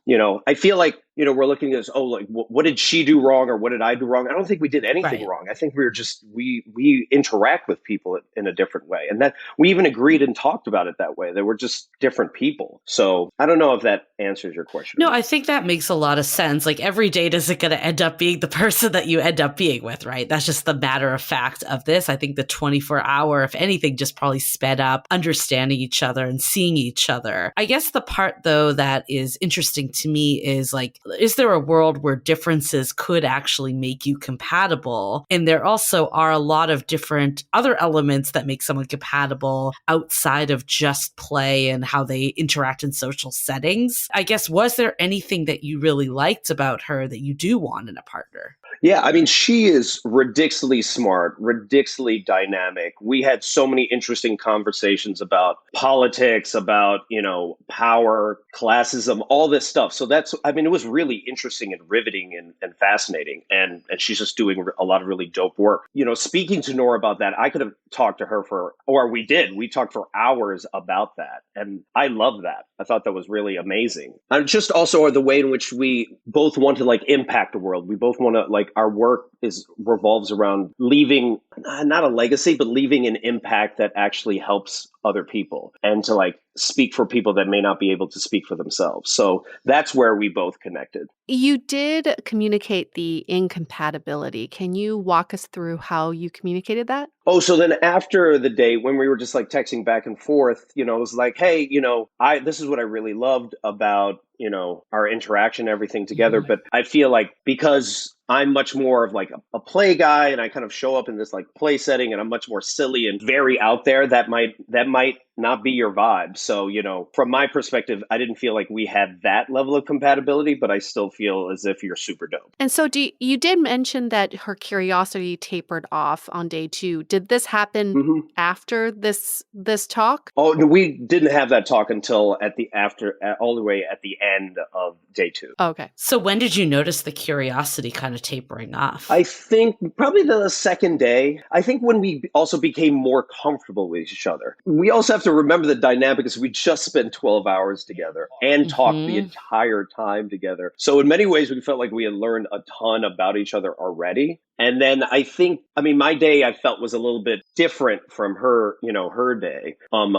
I feel like, we're looking at this, like, what did she do wrong or what did I do wrong? I don't think we did anything wrong. I think we interact with people in a different way. And that we even agreed and talked about it that way. They were just different people. So I don't know if that answers your question. No, I think that makes a lot of sense. Like every date isn't going to end up being the person that you end up being with, right? That's just the matter of fact of this. I think the 24-hour, if anything, just probably sped up understanding each other and seeing each other. I guess the part though that is interesting to me is like, is there a world where differences could actually make you compatible? And there also are a lot of different other elements that make someone compatible outside of just play and how they interact in social settings. I guess, was there anything that you really liked about her that you do want in a partner? Yeah, I mean, she is ridiculously smart, ridiculously dynamic. We had so many interesting conversations about politics, about, power, classism, all this stuff. So it was really interesting and riveting and fascinating. And she's just doing a lot of really dope work. Speaking to Nora about that, I could have talked to her we talked for hours about that. And I love that. I thought that was really amazing. And just also the way in which we both want to like impact the world. We both want to like, our work revolves around leaving not a legacy, but leaving an impact that actually helps other people, and to like speak for people that may not be able to speak for themselves. So that's where we both connected. You did communicate the incompatibility. Can you walk us through how you communicated that? Oh, so then after the date, when we were just like texting back and forth, it was like, hey, this is what I really loved about, our interaction, everything together. But I feel like because I'm much more of like a play guy, and I kind of show up in this like play setting, and I'm much more silly and very out there. That might not be your vibe. So, from my perspective, I didn't feel like we had that level of compatibility, but I still feel as if you're super dope. And so you did mention that her curiosity tapered off on day 2. Did this happen after this talk? Oh, no, we didn't have that talk until all the way at the end of day 2. Okay. So when did you notice the curiosity kind of tapering off? I think probably the second day. I think when we also became more comfortable with each other. We also have to remember the dynamic is we just spent 12 hours together and talked the entire time together. So in many ways, we felt like we had learned a ton about each other already. And then my day I felt was a little bit different from her, her day.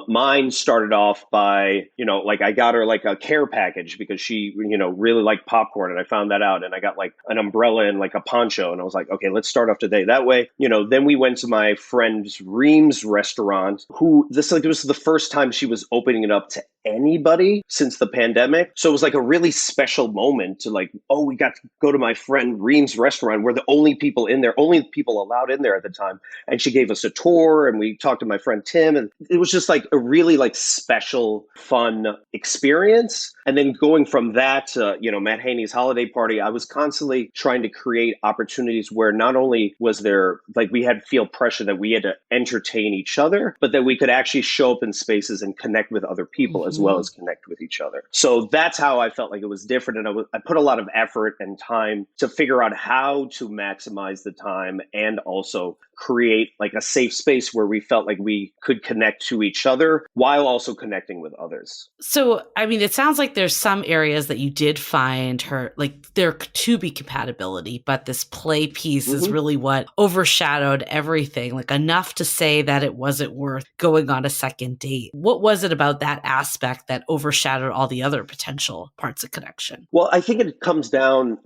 Mine started off by, I got her like a care package because she, really liked popcorn, and I found that out, and I got like an umbrella and like a poncho, and I was like, okay, let's start off today that way. Then we went to my friend's Reams restaurant, it was the first time she was opening it up to anybody since the pandemic. So it was like a really special moment to like, oh, we got to go to my friend Reams restaurant. We're the only people in there, only people allowed in there at the time. And she gave us a tour, and we talked to my friend Tim, and it was just like a really like special, fun experience. And then going from that to, Matt Haney's holiday party, I was constantly trying to create opportunities where not only was there like we had feel pressure that we had to entertain each other, but that we could actually show up in spaces and connect with other people as well as connect with each other. So that's how I felt like it was different. And I put a lot of effort and time to figure out how to maximize the time and also create like a safe space where we felt like we could connect to each other while also connecting with others. So, it sounds like there's some areas that you did find her, like there to be compatibility, but this play piece is really what overshadowed everything, like enough to say that it wasn't worth going on a second date. What was it about that aspect that overshadowed all the other potential parts of connection? Well, I think it comes down,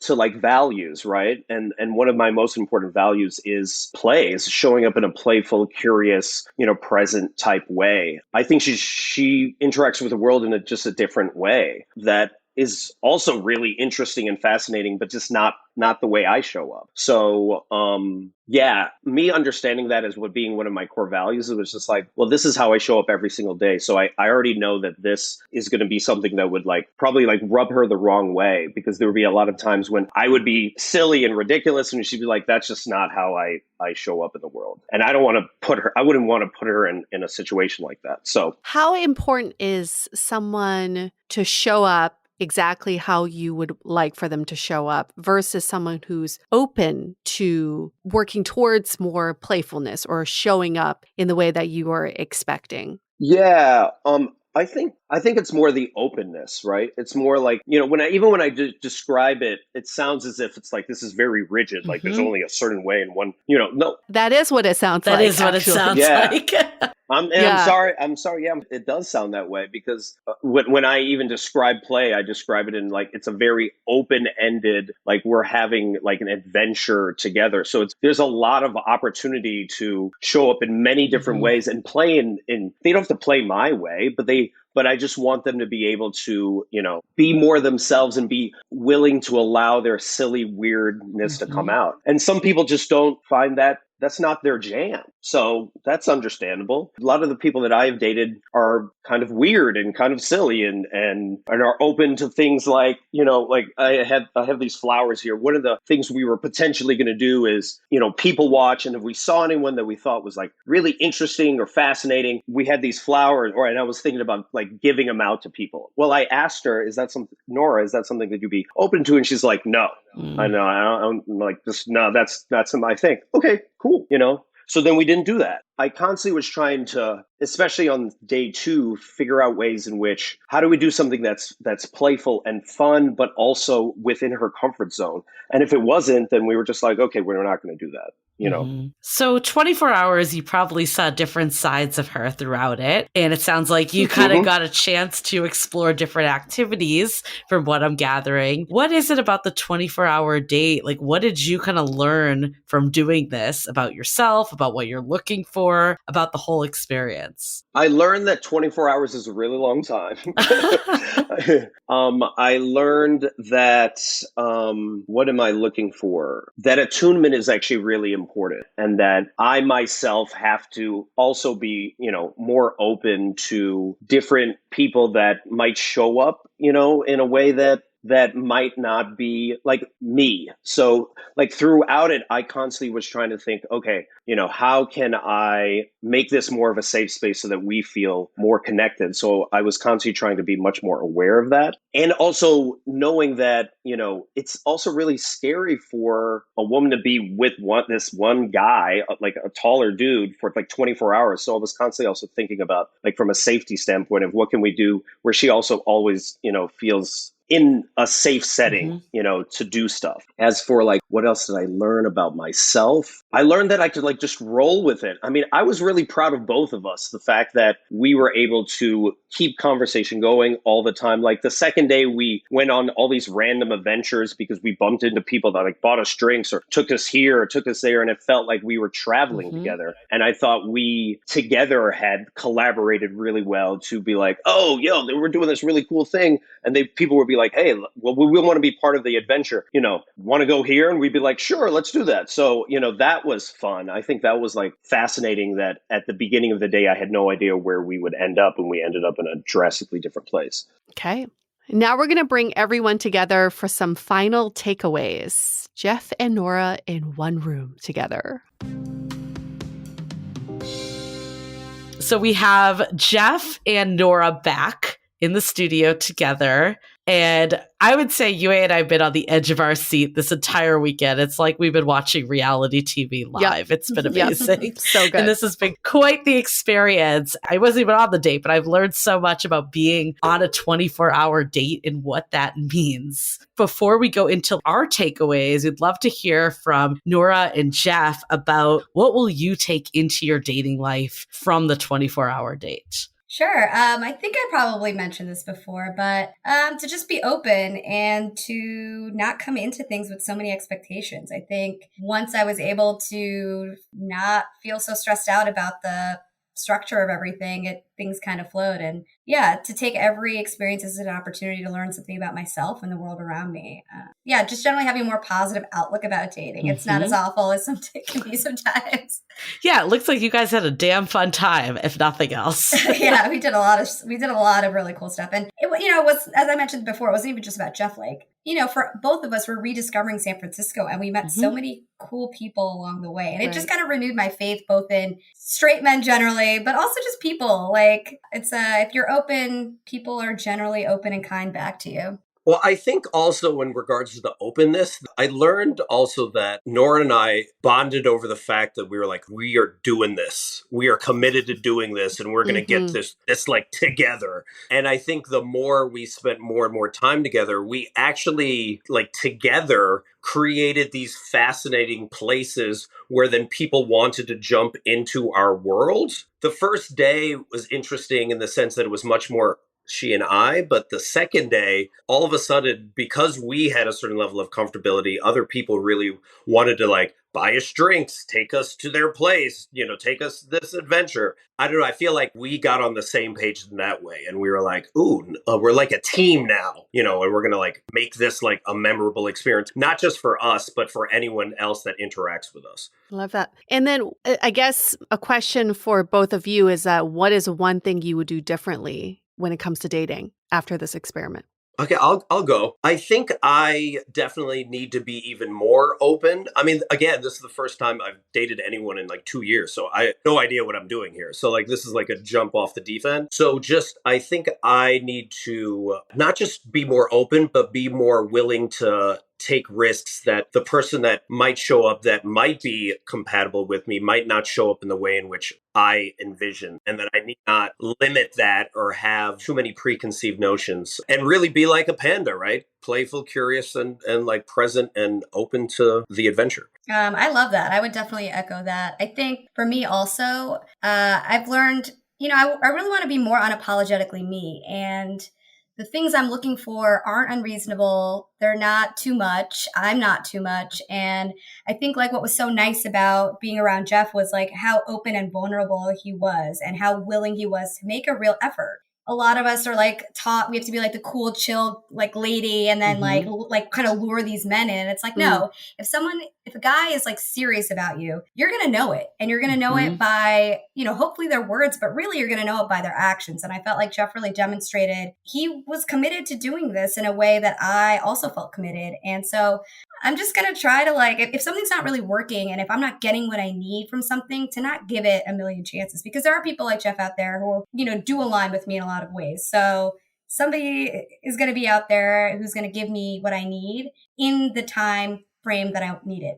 to like values, right? And one of my most important values is play, is showing up in a playful, curious, present type way. I think she interacts with the world in just a different way that is also really interesting and fascinating, but just not the way I show up. So, me understanding that as what being one of my core values, it was just like, well, this is how I show up every single day. So I already know that this is going to be something that would like probably like rub her the wrong way, because there would be a lot of times when I would be silly and ridiculous, and she'd be like, that's just not how I show up in the world. And I wouldn't want to put her in a situation like that. So how important is someone to show up exactly how you would like for them to show up versus someone who's open to working towards more playfulness or showing up in the way that you are expecting? Yeah. I think it's more the openness, right? It's more like, when I describe it, it sounds as if it's like, this is very rigid. Like there's only a certain way and one, no. That is what it sounds like. That is what it sounds like. I'm sorry. Yeah, it does sound that way because when I even describe play, I describe it in like, it's a very open-ended, like we're having like an adventure together. So there's a lot of opportunity to show up in many different ways and play in, they don't have to play my way, but I just want them to be able to, be more themselves and be willing to allow their silly weirdness to come out. And some people just don't find that. That's not their jam. So that's understandable. A lot of the people that I've dated are kind of weird and kind of silly and are open to things like, like I have these flowers here. One of the things we were potentially going to do is, people watch. And if we saw anyone that we thought was like really interesting or fascinating, we had these flowers, and I was thinking about like giving them out to people. Well, I asked her, Nora, is that something that you'd be open to? And she's like, no. I know. I'm like, that's my thing. Okay, cool. So then we didn't do that. I constantly was trying to, especially on day 2, figure out ways in which, how do we do something that's playful and fun, but also within her comfort zone? And if it wasn't, then we were just like, okay, we're not going to do that. So 24 hours, you probably saw different sides of her throughout it. And it sounds like you kind of got a chance to explore different activities from what I'm gathering. What is it about the 24-hour date? Like, what did you kind of learn from doing this about yourself, about what you're looking for? more about the whole experience? I learned that 24 hours is a really long time. I learned that, what am I looking for? That attunement is actually really important, and that I myself have to also be, more open to different people that might show up, in a way that might not be like me. So like throughout it, I constantly was trying to think, okay, how can I make this more of a safe space so that we feel more connected? So I was constantly trying to be much more aware of that. And also knowing that, it's also really scary for a woman to be with this one guy, like a taller dude for like 24 hours. So I was constantly also thinking about like from a safety standpoint of what can we do where she also always, feels in a safe setting, to do stuff. As for like, what else did I learn about myself? I learned that I could like just roll with it. I mean, I was really proud of both of us. The fact that we were able to keep conversation going all the time. Like the second day we went on all these random adventures because we bumped into people that like bought us drinks or took us here or took us there. And it felt like we were traveling together. And I thought we together had collaborated really well to be like, oh, they were doing this really cool thing. And people would be like, hey, well, we want to be part of the adventure, want to go here? And we'd be like, sure, let's do that. So, that was fun. I think that was like fascinating that at the beginning of the day, I had no idea where we would end up, and we ended up in a drastically different place. Okay. Now we're going to bring everyone together for some final takeaways. Jeff and Nora in one room together. So we have Jeff and Nora back in the studio together. And I would say you and I have been on the edge of our seat this entire weekend. It's like we've been watching reality TV live. It's been amazing. So good. And this has been quite the experience. I wasn't even on the date, but I've learned so much about being on a 24-hour date and what that means. Before we go into our takeaways, we'd love to hear from Nora and Jeff about what will you take into your dating life from the 24-hour date? Sure. I think I probably mentioned this before, but to just be open and to not come into things with so many expectations. I think once I was able to not feel so stressed out about the structure of everything, things kind of flowed. And to take every experience as an opportunity to learn something about myself and the world around me. Just generally having a more positive outlook about dating. It's not as awful as it can be sometimes. Yeah, it looks like you guys had a damn fun time, if nothing else. Yeah, we did a lot of really cool stuff. And it was, as I mentioned before, it wasn't even just about Jeff. Like, for both of us, we're rediscovering San Francisco, and we met so many cool people along the way. And it just kind of renewed my faith both in straight men generally, but also just people. Like, it's if you're open, people are generally open and kind back to you. Well, I think also in regards to the openness, I learned also that Nora and I bonded over the fact that we were like, we are doing this. We are committed to doing this, and we're going to get this like together. And I think the more we spent more and more time together, we actually like together created these fascinating places where then people wanted to jump into our world. The first day was interesting in the sense that it was much more she and I, but the second day, all of a sudden, because we had a certain level of comfortability, other people really wanted to like buy us drinks, take us to their place, take us this adventure. I don't know. I feel like we got on the same page in that way. And we were like, ooh, we're like a team now, and we're going to like make this like a memorable experience, not just for us, but for anyone else that interacts with us. Love that. And then I guess a question for both of you is that what is one thing you would do differently when it comes to dating after this experiment? Okay, I'll go. I think I definitely need to be even more open. I mean, again, this is the first time I've dated anyone in like 2 years, so I have no idea what I'm doing here. So like, this is like a jump off the deep end. So I think I need to not just be more open, but be more willing to take risks that the person that might show up that might be compatible with me might not show up in the way in which I envision, and that I need not limit that or have too many preconceived notions, and really be like a panda, right? Playful, curious, and like present and open to the adventure. I love that. I would definitely echo that. I think for me also, I've learned, I really want to be more unapologetically me. And the things I'm looking for aren't unreasonable. They're not too much. I'm not too much. And I think like what was so nice about being around Jeff was like how open and vulnerable he was and how willing he was to make a real effort. A lot of us are like taught we have to be like the cool, chill, like lady and then like kind of lure these men in. It's like, no, if a guy is like serious about you, you're going to know it, and you're going to know it by, hopefully their words, but really you're going to know it by their actions. And I felt like Jeff really demonstrated he was committed to doing this in a way that I also felt committed. And so I'm just going to try to like, if something's not really working and if I'm not getting what I need from something, to not give it a million chances, because there are people like Jeff out there who, do align with me in a lot of ways. So somebody is going to be out there who's going to give me what I need in the time frame that I need it.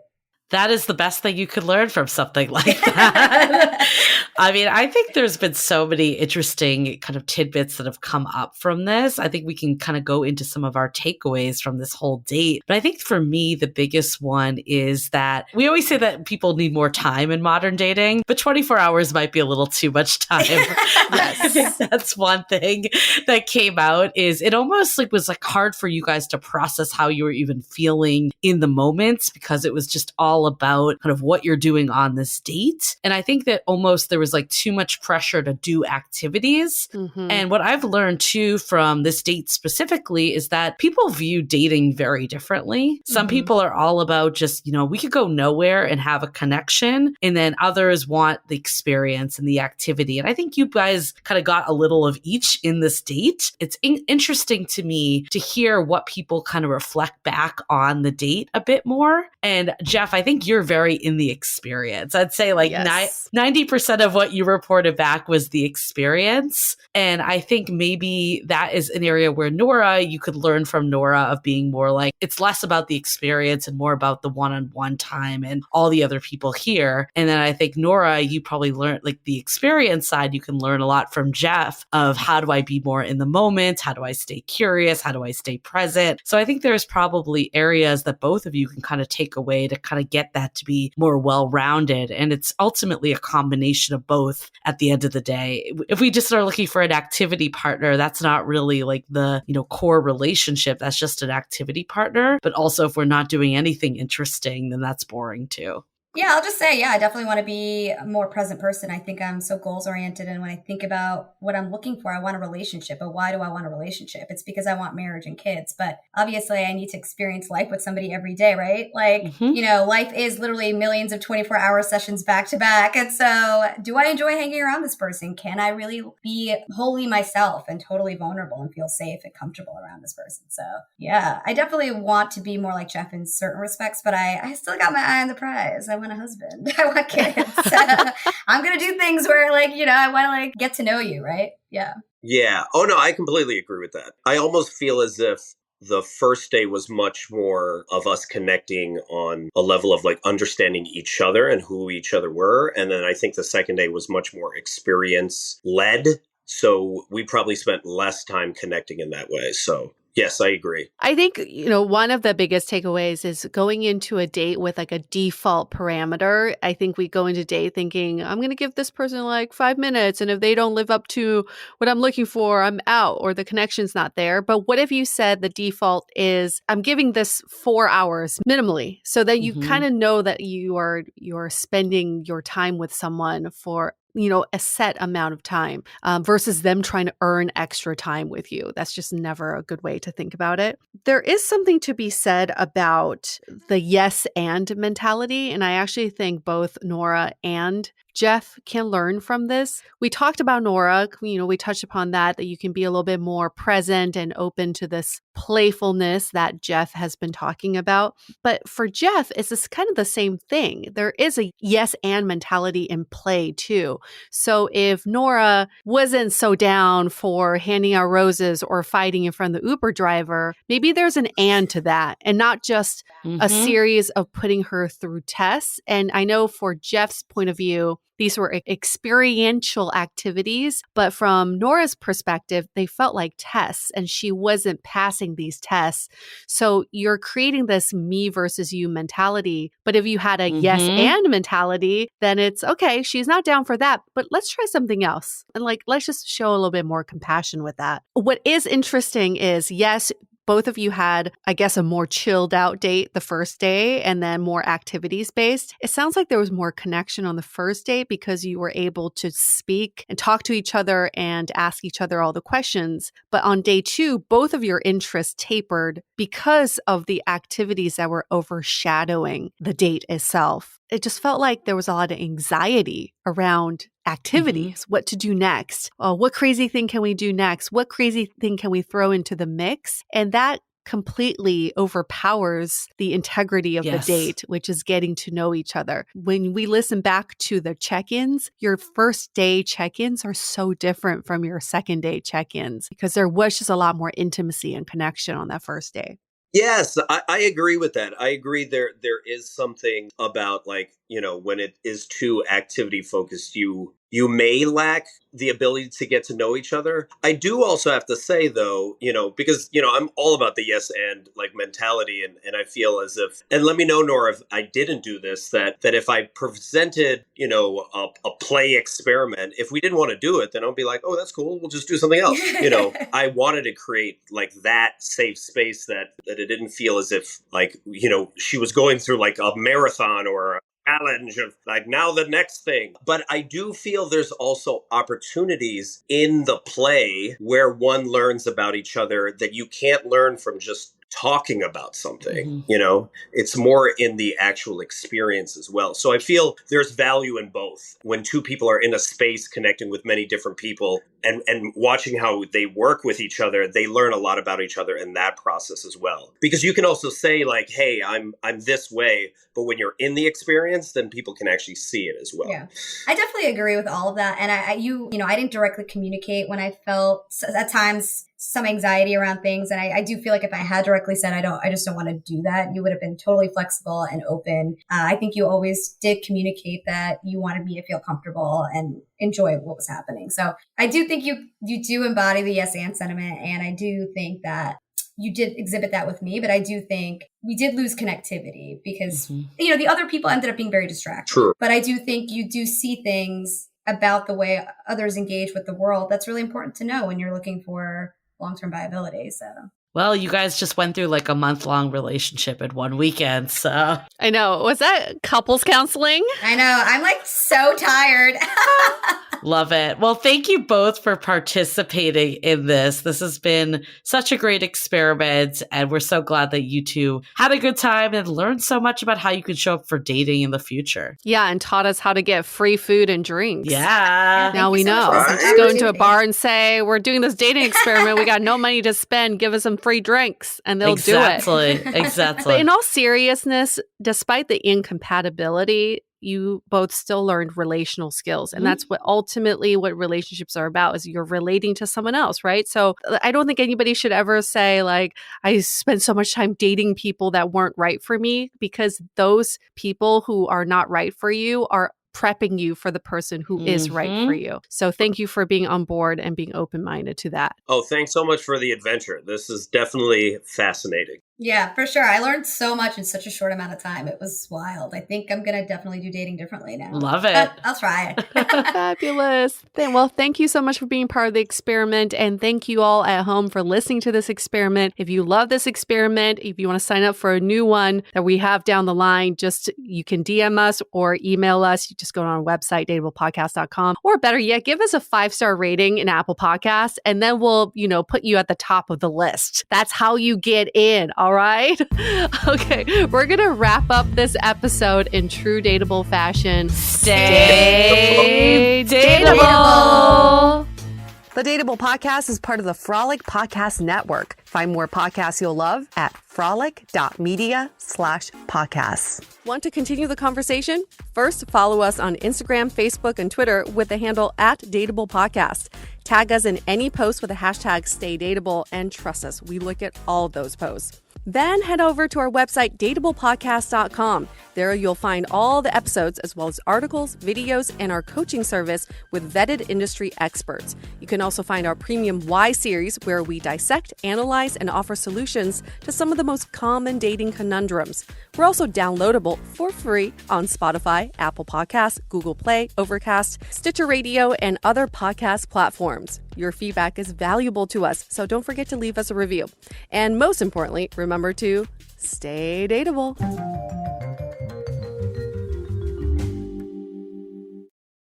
That is the best thing you could learn from something like that. I mean, I think there's been so many interesting kind of tidbits that have come up from this. I think we can kind of go into some of our takeaways from this whole date. But I think for me, the biggest one is that we always say that people need more time in modern dating, but 24 hours might be a little too much time. I think that's one thing that came out, is it almost like was like hard for you guys to process how you were even feeling in the moments, because it was just all about kind of what you're doing on this date. And I think that almost there was like too much pressure to do activities. And what I've learned too from this date specifically is that people view dating very differently. Some people are all about just, we could go nowhere and have a connection. And then others want the experience and the activity. And I think you guys kind of got a little of each in this date. It's interesting to me to hear what people kind of reflect back on the date a bit more. And Jeff, I think you're very in the experience. I'd say like 90% of what you reported back was the experience. And I think maybe that is an area where Nora, you could learn from Nora of being more like, it's less about the experience and more about the one-on-one time and all the other people here. And then I think Nora, you probably learned like the experience side, you can learn a lot from Jeff of how do I be more in the moment? How do I stay curious? How do I stay present? So I think there's probably areas that both of you can kind of take away to kind of get that to be more well-rounded. And it's ultimately a combination of both at the end of the day. If we just are looking for an activity partner, that's not really like the, core relationship. That's just an activity partner. But also if we're not doing anything interesting, then that's boring too. Yeah, I'll just say, I definitely want to be a more present person. I think I'm so goals oriented. And when I think about what I'm looking for, I want a relationship. But why do I want a relationship? It's because I want marriage and kids. But obviously I need to experience life with somebody every day, right? Like, life is literally millions of 24-hour sessions back to back. And so do I enjoy hanging around this person? Can I really be wholly myself and totally vulnerable and feel safe and comfortable around this person? So yeah, I definitely want to be more like Jeff in certain respects, but I still got my eye on the prize. I want a husband. I want kids. I'm going to do things where like, I want to like get to know you. Right. Yeah. Yeah. Oh no, I completely agree with that. I almost feel as if the first day was much more of us connecting on a level of like understanding each other and who each other were. And then I think the second day was much more experience led. So we probably spent less time connecting in that way. So yes, I agree. I think, one of the biggest takeaways is going into a date with like a default parameter. I think we go into date thinking, I'm going to give this person like 5 minutes. And if they don't live up to what I'm looking for, I'm out or the connection's not there. But what if you said the default is I'm giving this 4 hours minimally, so that you kind of know that you're spending your time with someone for a set amount of time versus them trying to earn extra time with you. That's just never a good way to think about it. There is something to be said about the yes and mentality. And I actually think both Nora and Jeff can learn from this. We talked about Nora, we touched upon that you can be a little bit more present and open to this playfulness that Jeff has been talking about. But for Jeff, it's this kind of the same thing. There is a yes and mentality in play too. So if Nora wasn't so down for handing out roses or fighting in front of the Uber driver, maybe there's an and to that and not just a series of putting her through tests. And I know for Jeff's point of view, these were experiential activities. But from Nora's perspective, they felt like tests and she wasn't passing these tests. So you're creating this me versus you mentality. But if you had a yes and mentality, then it's okay, she's not down for that, but let's try something else. And like, let's just show a little bit more compassion with that. What is interesting is, yes, both of you had, I guess, a more chilled out date the first day and then more activities based. It sounds like there was more connection on the first date because you were able to speak and talk to each other and ask each other all the questions. But on day 2, both of your interests tapered because of the activities that were overshadowing the date itself. It just felt like there was a lot of anxiety around activities, what to do next. What crazy thing can we do next? What crazy thing can we throw into the mix? And that completely overpowers the integrity of the date, which is getting to know each other. When we listen back to the check-ins, your first day check-ins are so different from your second day check-ins because there was just a lot more intimacy and connection on that first day. Yes, I agree with that. I agree there is something about, like, you know, when it is too activity focused, you may lack the ability to get to know each other. I do also have to say, though, you know, because, you know, I'm all about the yes and like mentality. And I feel as if, and let me know, Nora, if I didn't do this, that if I presented, you know, a play experiment, if we didn't want to do it, then I'll be like, oh, that's cool. We'll just do something else. You know, I wanted to create like that safe space that it didn't feel as if, like, you know, she was going through like a marathon or a challenge of like, now the next thing. But I do feel there's also opportunities in the play where one learns about each other that you can't learn from just talking about something. You know, it's more in the actual experience as well. So I feel there's value in both. When two people are in a space connecting with many different people and watching how they work with each other, they learn a lot about each other in that process as well. Because you can also say like, hey, I'm this way, but when you're in the experience, then people can actually see it as well. Yeah, I definitely agree with all of that. And I didn't directly communicate when I felt at times some anxiety around things. And I do feel like if I had directly said, I just don't want to do that, you would have been totally flexible and open. I think you always did communicate that you wanted me to feel comfortable and enjoy what was happening. So I do think you do embody the yes and sentiment. And I do think that you did exhibit that with me, but I do think we did lose connectivity because, you know, the other people ended up being very distracted. True. But I do think you do see things about the way others engage with the world. That's really important to know when you're looking for long-term viability. So, well, you guys just went through like a month-long relationship in one weekend, so. I know. Was that couples counseling? I know. I'm like so tired. Love it. Well, thank you both for participating in this. This has been such a great experiment, and we're so glad that you two had a good time and learned so much about how you can show up for dating in the future. Yeah, and taught us how to get free food and drinks. Yeah. Now we know. Just go into a bar and say, we're doing this dating experiment. We got no money to spend. Give us some free drinks, and they'll do it. Exactly. But in all seriousness, despite the incompatibility, you both still learned relational skills. And that's what ultimately what relationships are about, is you're relating to someone else, right? So I don't think anybody should ever say like, I spent so much time dating people that weren't right for me, because those people who are not right for you are prepping you for the person who is right for you. So thank you for being on board and being open-minded to that. Oh, thanks so much for the adventure. This is definitely fascinating. Yeah, for sure. I learned so much in such a short amount of time. It was wild. I think I'm going to definitely do dating differently now. Love it. I'll try it. Fabulous. Well, thank you so much for being part of the experiment. And thank you all at home for listening to this experiment. If you love this experiment, if you want to sign up for a new one that we have down the line, you can DM us or email us. You just go on our website, dateablepodcast.com. Or better yet, give us a 5-star rating in Apple Podcasts, and then we'll, put you at the top of the list. That's how you get in. All right. Okay. We're going to wrap up this episode in true dateable fashion. Stay dateable. The Dateable Podcast is part of the Frolic Podcast Network. Find more podcasts you'll love at frolic.media/podcasts. Want to continue the conversation? First, follow us on Instagram, Facebook, and Twitter with the handle @Dateable Podcast. Tag us in any post with the hashtag StayDateable, and trust us, we look at all of those posts. Then head over to our website, dateablepodcast.com. There you'll find all the episodes as well as articles, videos, and our coaching service with vetted industry experts. You can also find our premium Why series where we dissect, analyze, and offer solutions to some of the most common dating conundrums. We're also downloadable for free on Spotify, Apple Podcasts, Google Play, Overcast, Stitcher Radio, and other podcast platforms. Your feedback is valuable to us, so don't forget to leave us a review. And most importantly, remember to stay dateable.